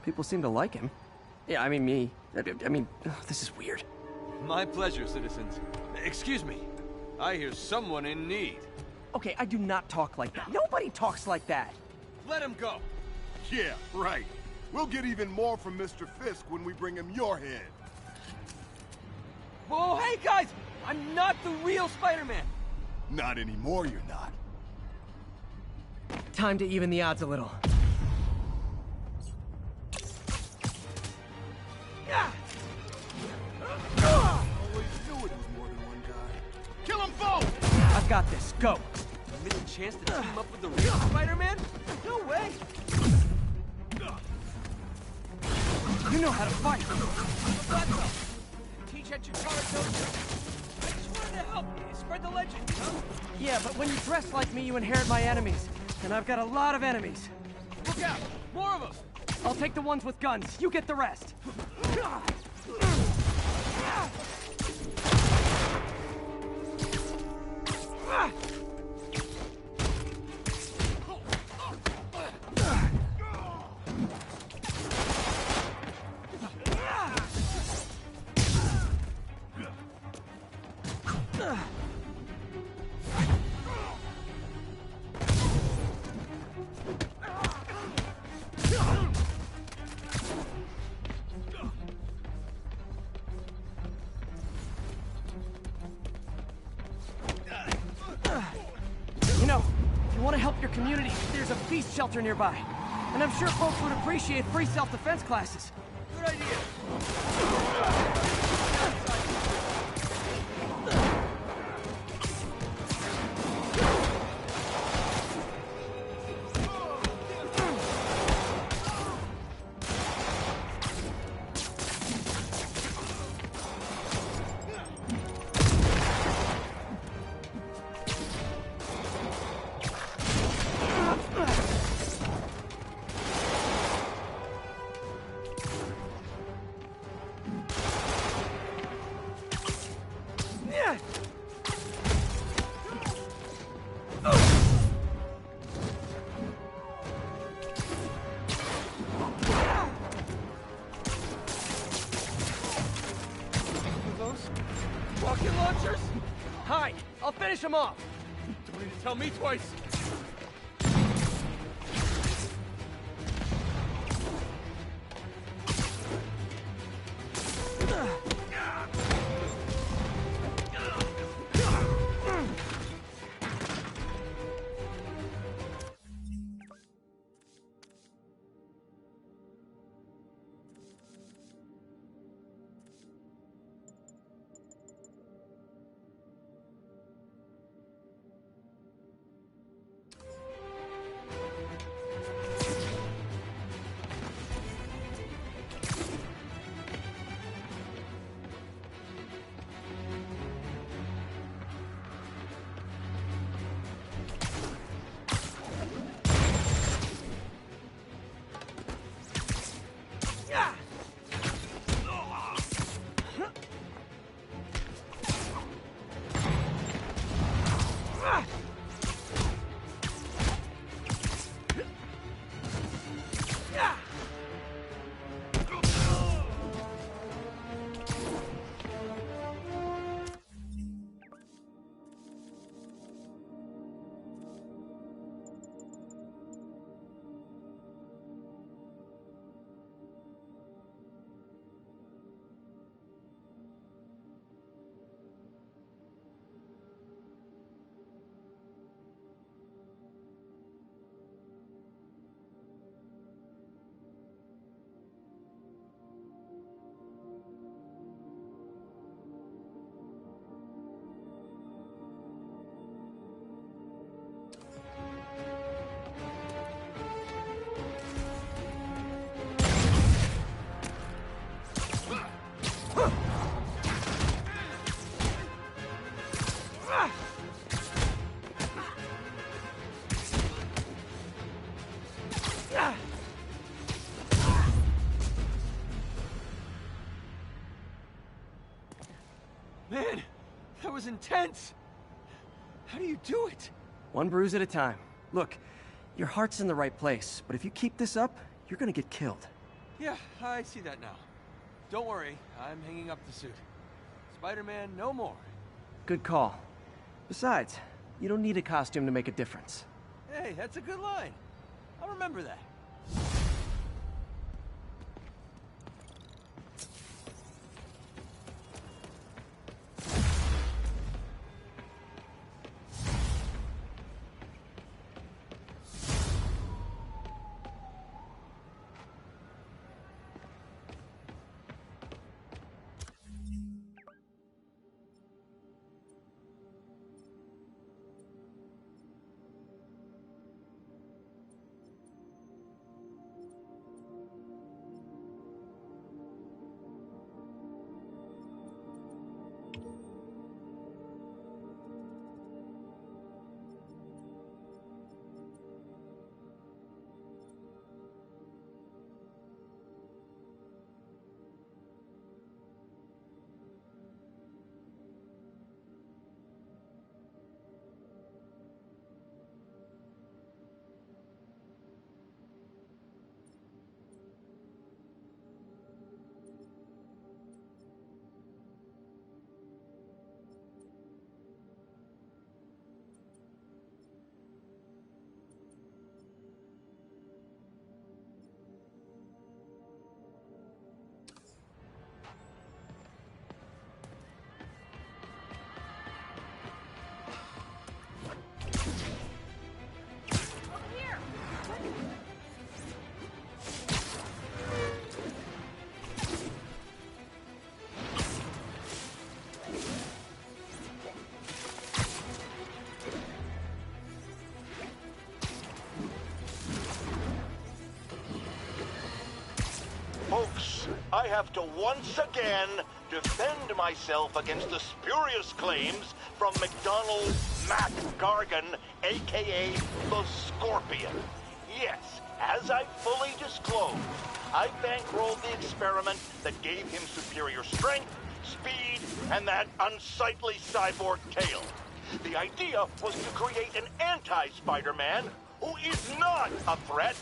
People seem to like him. Yeah, I mean me. I mean, this is weird. My pleasure, citizens. Excuse me. I hear someone in need. Okay, I do not talk like that. Nobody talks like that. Let him go. Yeah, right. We'll get even more from Mr. Fisk when we bring him your head. Whoa, hey guys! I'm not the real Spider-Man! Not anymore, you're not. Time to even the odds a little. Always knew it was more than one guy. Kill them both! I've got this. Go. A missing chance to team up with the real Spider-Man? No way! You know how to fight. What the? Teach at your car dojo. I just wanted to help you. Spread the legend, you know? Yeah, but when you dress like me, you inherit my enemies. And I've got a lot of enemies. Look out! More of them! I'll take the ones with guns. You get the rest. You know, if you want to help your community, there's a beast shelter nearby. And I'm sure folks would appreciate free self-defense classes. Good idea. Rocket launchers? Hi, I'll finish them off. Don't need to tell me twice. Man, that was intense! How do you do it? One bruise at a time. Look, your heart's in the right place, but if you keep this up, you're gonna get killed. Yeah, I see that now. Don't worry, I'm hanging up the suit. Spider-Man no more. Good call. Besides, you don't need a costume to make a difference. Hey, that's a good line. I'll remember that. Folks, I have to once again defend myself against the spurious claims from McDonald Mac Gargan, aka the Scorpion. Yes, as I fully disclosed, I bankrolled the experiment that gave him superior strength, speed, and that unsightly cyborg tail. The idea was to create an anti-Spider-Man who is not a threat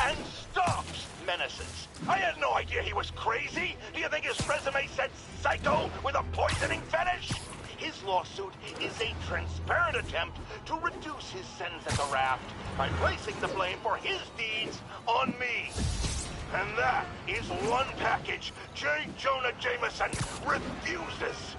and stops menaces. I had no idea he was crazy. Do you think his resume said psycho with a poisoning fetish? His lawsuit is a transparent attempt to reduce his sentence at the raft by placing the blame for his deeds on me. And that is one package J. Jonah Jameson refuses.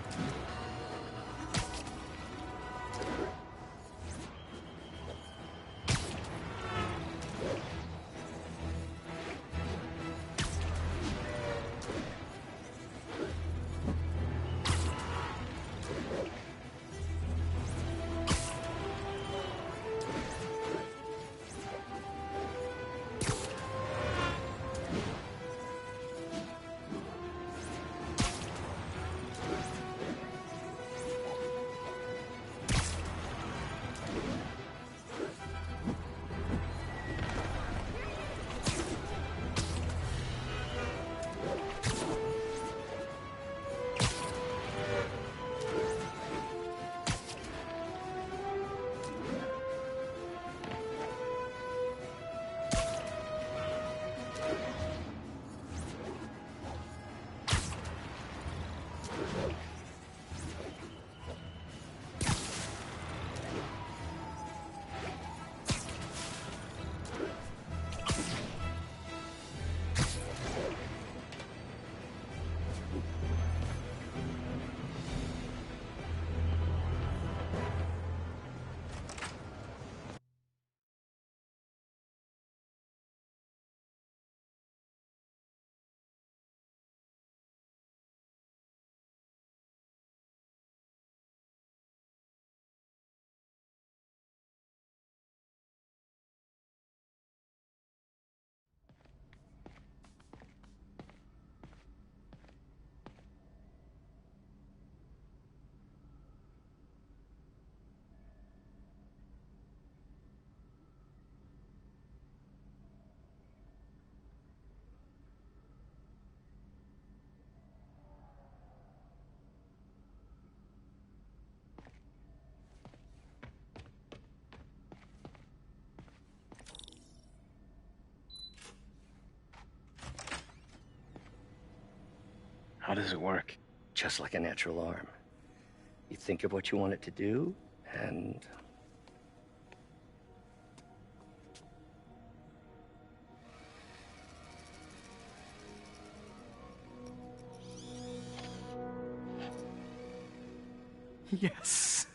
How does it work? Just like a natural arm. You think of what you want it to do, and... Yes.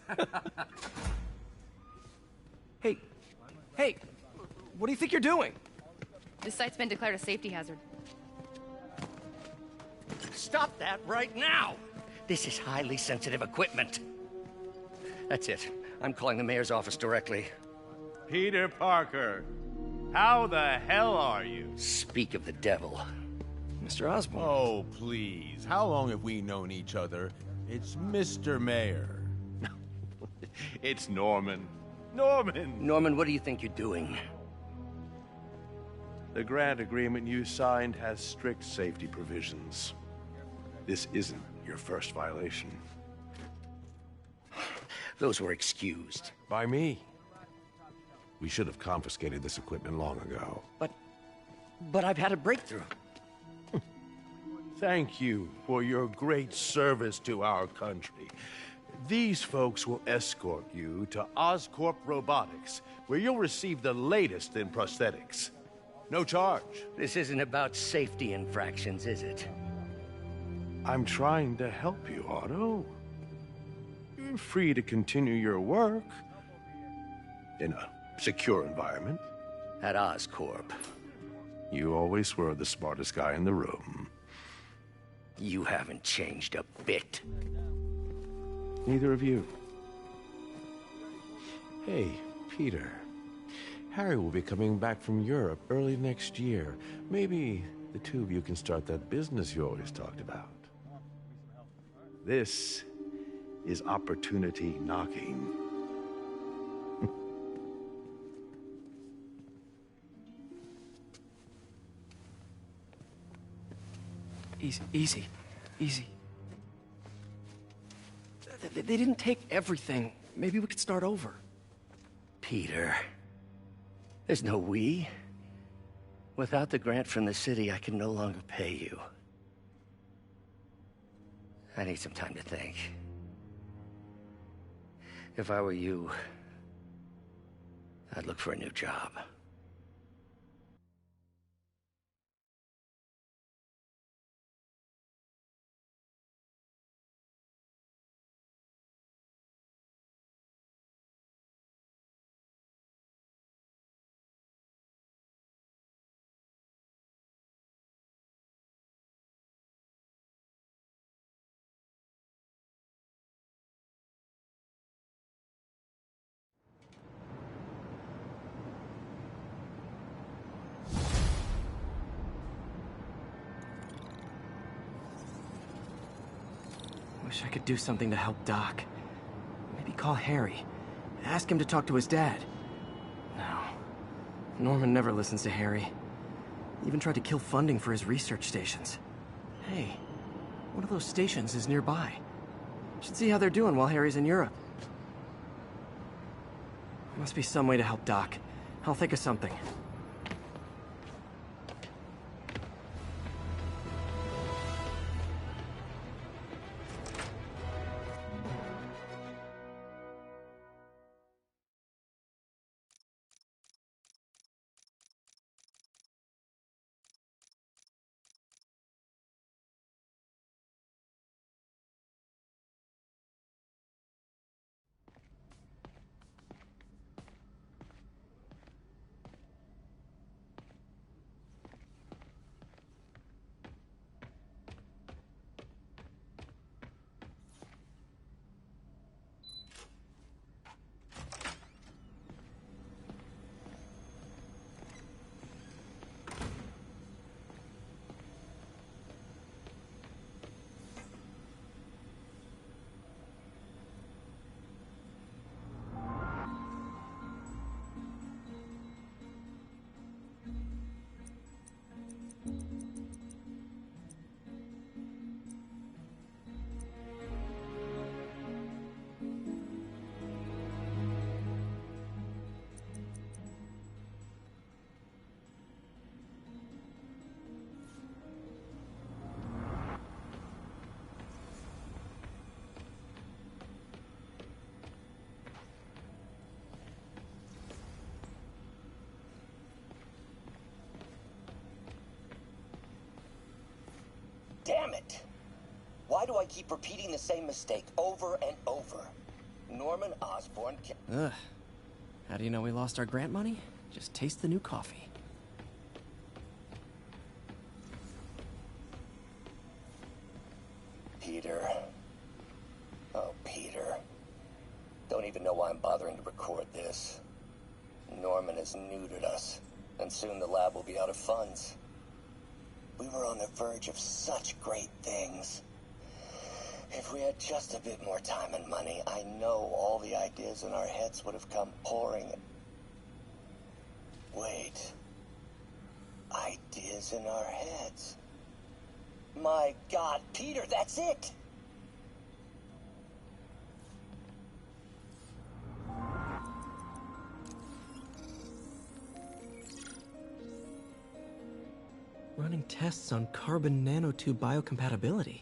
Hey, what do you think you're doing? This site's been declared a safety hazard. Stop that right now! This is highly sensitive equipment. That's it. I'm calling the mayor's office directly. Peter Parker, how the hell are you? Speak of the devil. Mr. Osborn. Oh, please. How long have we known each other? It's Mr. Mayor. It's Norman. Norman, what do you think you're doing? The grant agreement you signed has strict safety provisions. This isn't your first violation. Those were excused. By me. We should have confiscated this equipment long ago. But I've had a breakthrough. Thank you for your great service to our country. These folks will escort you to Oscorp Robotics, where you'll receive the latest in prosthetics. No charge. This isn't about safety infractions, is it? I'm trying to help you, Otto. You're free to continue your work in a secure environment. At Oscorp. You always were the smartest guy in the room. You haven't changed a bit. Neither of you. Hey, Peter. Harry will be coming back from Europe early next year. Maybe the two of you can start that business you always talked about. This is opportunity knocking. Easy. They didn't take everything. Maybe we could start over. Peter, there's no we. Without the grant from the city, I can no longer pay you. I need some time to think. If I were you, I'd look for a new job. Wish I could do something to help Doc. Maybe call Harry. Ask him to talk to his dad. No. Norman never listens to Harry. Even tried to kill funding for his research stations. Hey, one of those stations is nearby. Should see how they're doing while Harry's in Europe. Must be some way to help Doc. I'll think of something. Damn it! Why do I keep repeating the same mistake over and over? Norman Osborn can... Ugh. How do you know we lost our grant money? Just taste the new coffee. Peter. Oh, Peter. Don't even know why I'm bothering to record this. Norman has neutered us, and soon the lab will be out of funds. We were on the verge of such great things. If we had just a bit more time and money, I know all the ideas in our heads would have come pouring. Wait. Ideas in our heads. My God, Peter, that's it! Running tests on carbon nanotube biocompatibility.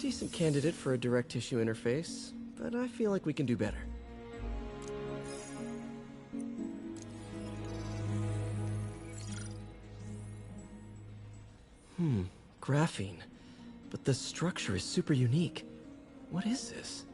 Decent candidate for a direct tissue interface, but I feel like we can do better. Graphene. But the structure is super unique. What is this?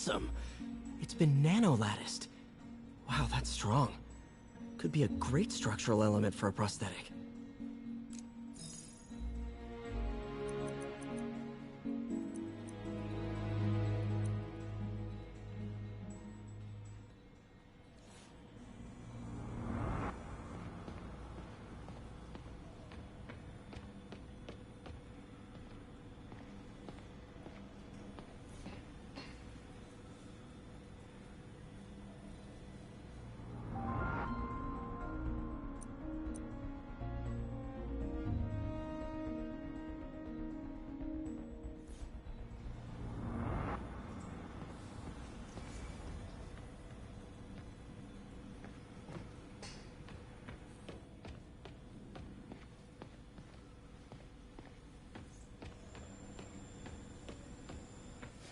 awesome! It's been nano-latticed. Wow, that's strong. Could be a great structural element for a prosthetic.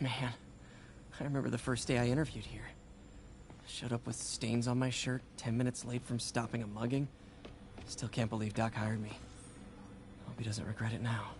Man, I remember the first day I interviewed here. Showed up with stains on my shirt, 10 minutes late from stopping a mugging. Still can't believe Doc hired me. Hope he doesn't regret it now.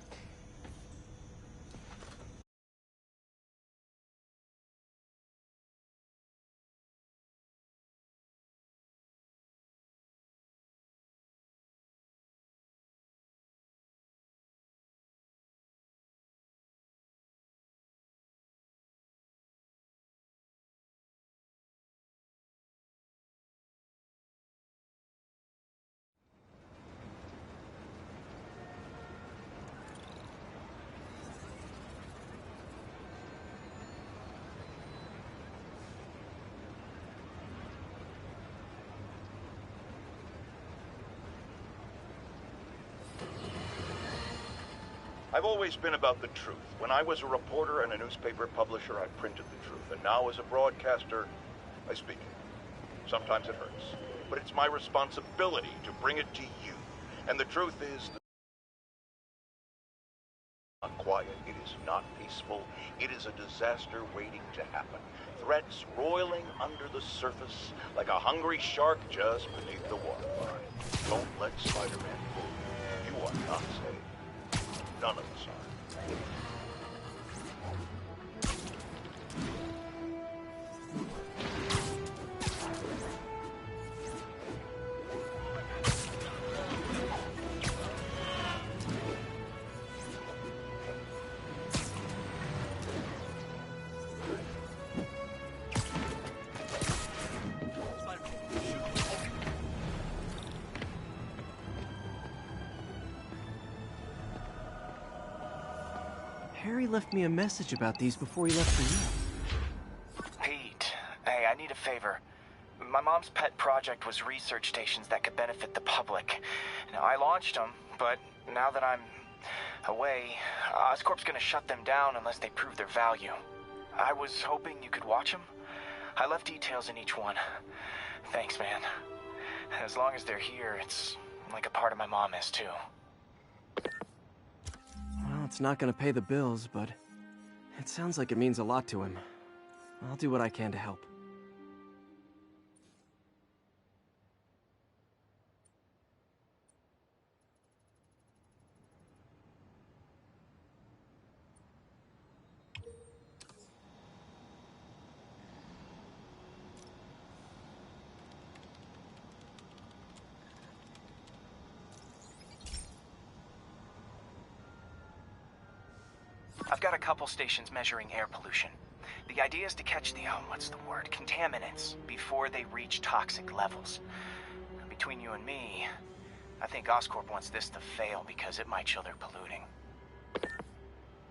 I've always been about the truth. When I was a reporter and a newspaper publisher, I printed the truth. And now as a broadcaster, I speak it. Sometimes it hurts. But it's my responsibility to bring it to you. And the truth is, not quiet. It is not peaceful. It is a disaster waiting to happen. Threats roiling under the surface like a hungry shark just beneath the waterline. Don't let Spider-Man fool you. You are not safe. None of us are. Harry left me a message about these before he left for you. Pete, hey, I need a favor. My mom's pet project was research stations that could benefit the public. Now, I launched them, but now that I'm away, Oscorp's gonna shut them down unless they prove their value. I was hoping you could watch them. I left details in each one. Thanks, man. As long as they're here, it's like a part of my mom is, too. Well, it's not gonna pay the bills, but it sounds like it means a lot to him. I'll do what I can to help. I've got a couple stations measuring air pollution. The idea is to catch the, contaminants before they reach toxic levels. Between you and me, I think Oscorp wants this to fail because it might show they're polluting.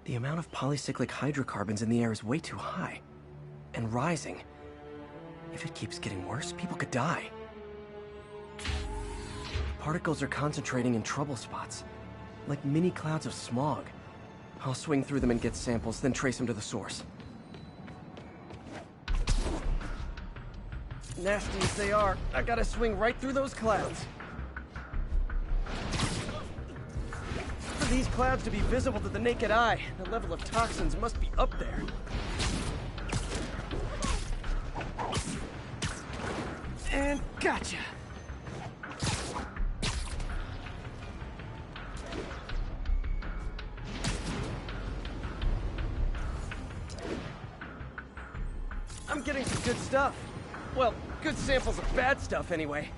The amount of polycyclic hydrocarbons in the air is way too high. And rising. If it keeps getting worse, people could die. Particles are concentrating in trouble spots, like mini clouds of smog. I'll swing through them and get samples, then trace them to the source. Nasty as they are, I gotta swing right through those clouds. For these clouds to be visible to the naked eye, the level of toxins must be up there. And gotcha! getting some good stuff. Well, good samples of bad stuff, anyway.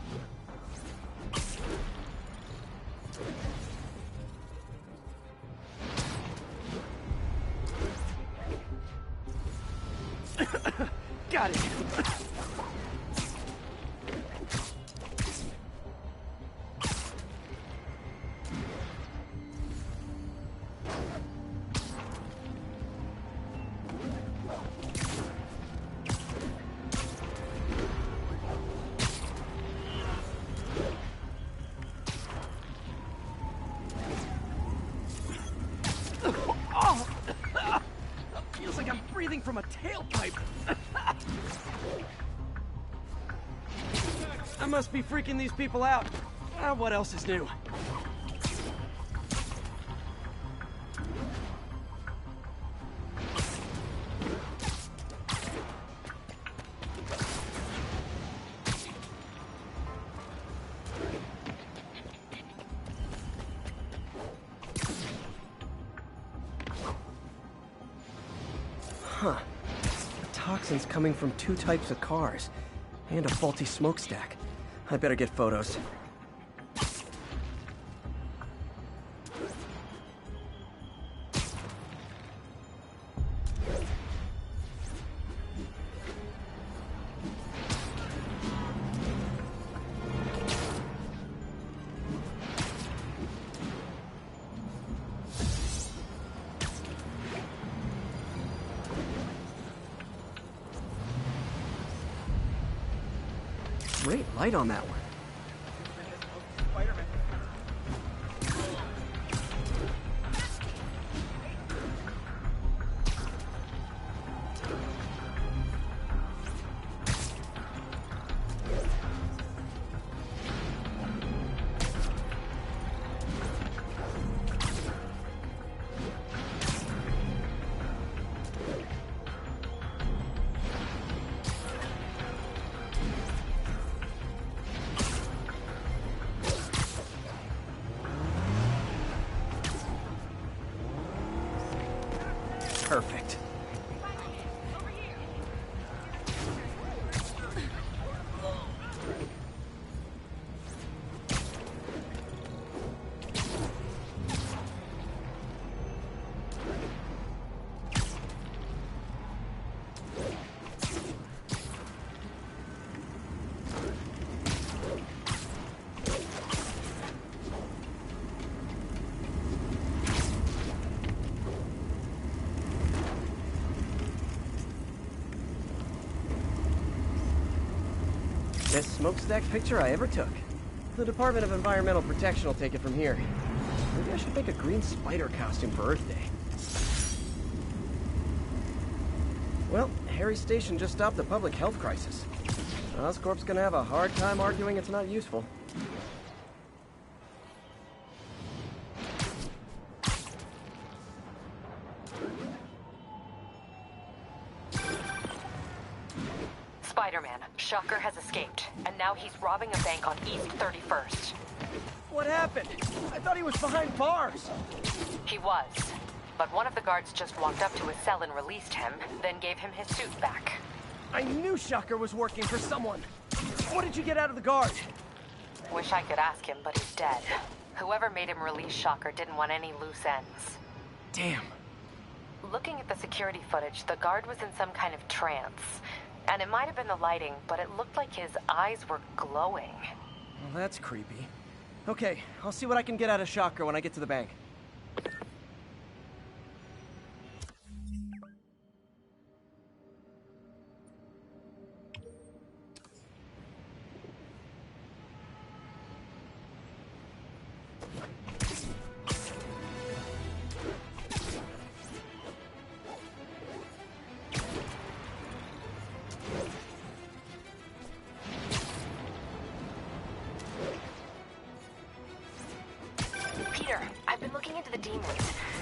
Got it. Feels like I'm breathing from a tailpipe. I must be freaking these people out. What else is new? Huh. The toxin's coming from 2 types of cars, and a faulty smokestack. I better get photos. Great light on that one. Perfect. Best smokestack picture I ever took. The Department of Environmental Protection will take it from here. Maybe I should make a green spider costume for Earth Day. Well, Harry Station just stopped a public health crisis. Oscorp's gonna have a hard time arguing it's not useful. Spider-Man, Shocker has escaped, and now he's robbing a bank on East 31st. What happened? I thought he was behind bars. He was, but one of the guards just walked up to his cell and released him, then gave him his suit back. I knew Shocker was working for someone. What did you get out of the guard? Wish I could ask him, but he's dead. Whoever made him release Shocker didn't want any loose ends. Damn. Looking at the security footage, the guard was in some kind of trance. And it might have been the lighting, but it looked like his eyes were glowing. Well, that's creepy. Okay, I'll see what I can get out of Shocker when I get to the bank.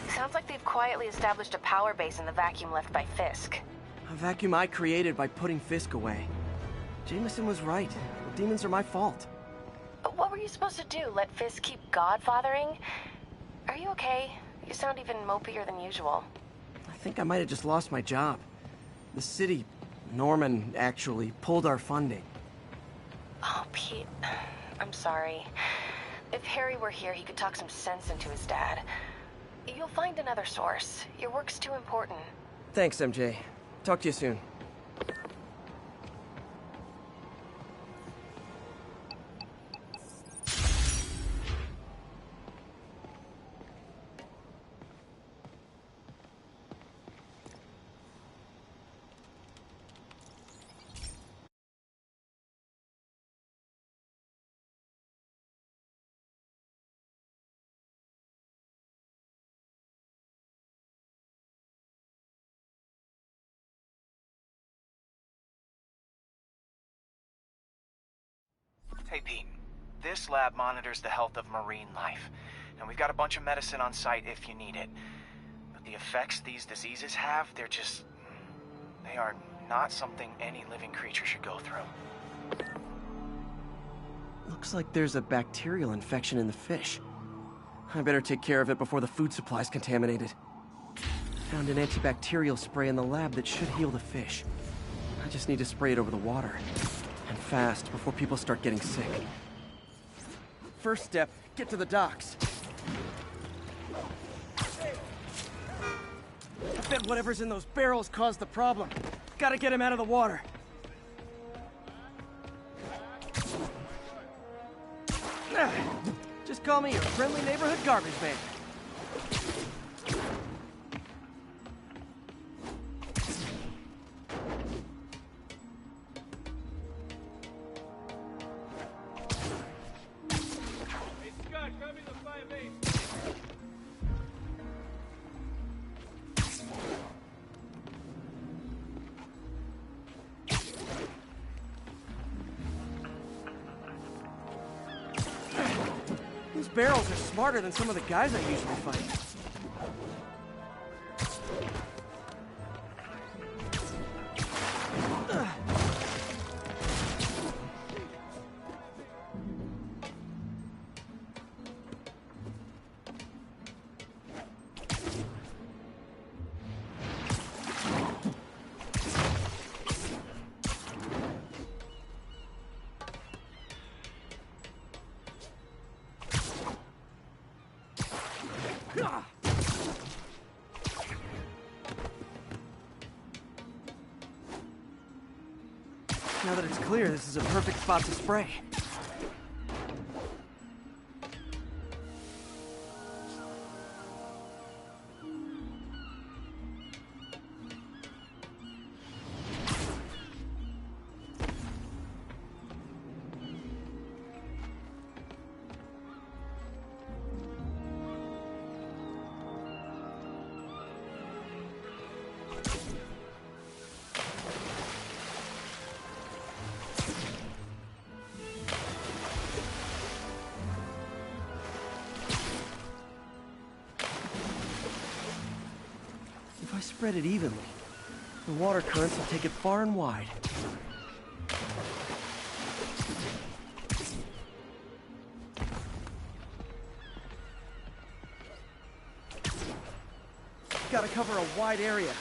Sounds like they've quietly established a power base in the vacuum left by Fisk. A vacuum I created by putting Fisk away. Jameson was right. The demons are my fault. What were you supposed to do? Let Fisk keep godfathering? Are you okay? You sound even mopier than usual. I think I might have just lost my job. The city Norman actually pulled our funding. Oh, Pete, I'm sorry. If Harry were here, he could talk some sense into his dad. You'll find another source. Your work's too important. Thanks, MJ. Talk to you soon. Hey, Pete. This lab monitors the health of marine life, and we've got a bunch of medicine on site if you need it. But the effects these diseases have, they are not something any living creature should go through. Looks like there's a bacterial infection in the fish. I better take care of it before the food supply's contaminated. Found an antibacterial spray in the lab that should heal the fish. I just need to spray it over the water. And fast, before people start getting sick. First step, get to the docks. I bet whatever's in those barrels caused the problem. Gotta get him out of the water. Just call me your friendly neighborhood garbage man. These barrels are smarter than some of the guys I usually fight. Now that it's clear, this is a perfect spot to spray. If I spread it evenly, the water currents will take it far and wide. Gotta cover a wide area.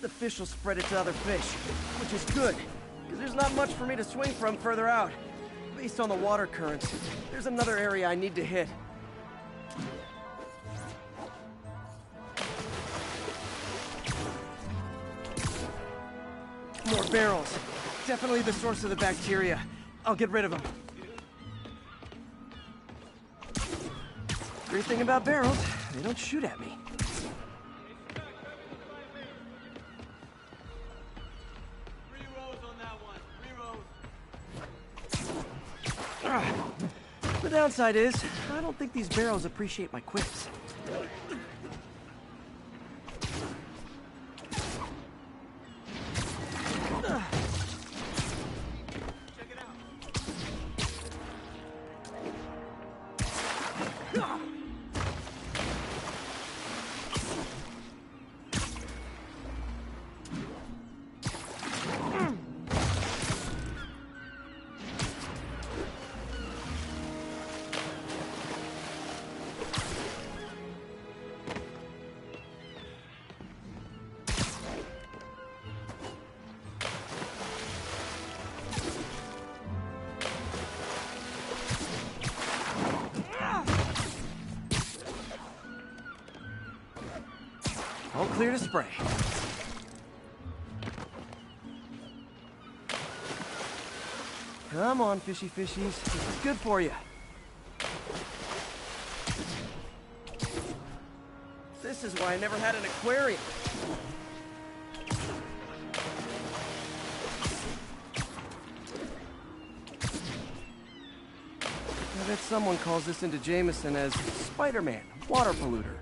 The fish will spread it to other fish, which is good, because there's not much for me to swing from further out. Based on the water currents, there's another area I need to hit. More barrels. Definitely the source of the bacteria. I'll get rid of them. Great thing about barrels, they don't shoot at me. The downside is, I don't think these barrels appreciate my quips. All clear to spray. Come on, fishy fishies. This is good for you. This is why I never had an aquarium. I bet someone calls this into Jameson as Spider-Man, water polluter.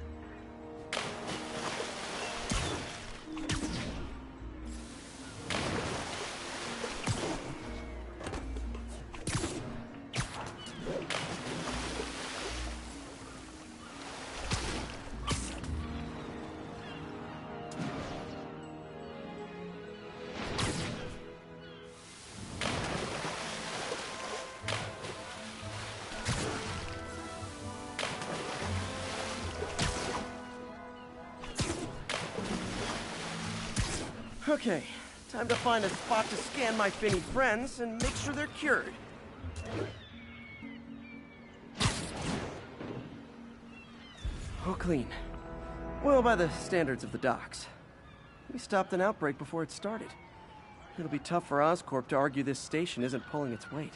Okay, time to find a spot to scan my finny friends and make sure they're cured. Oh, clean. Well, by the standards of the docks. We stopped an outbreak before it started. It'll be tough for Oscorp to argue this station isn't pulling its weight.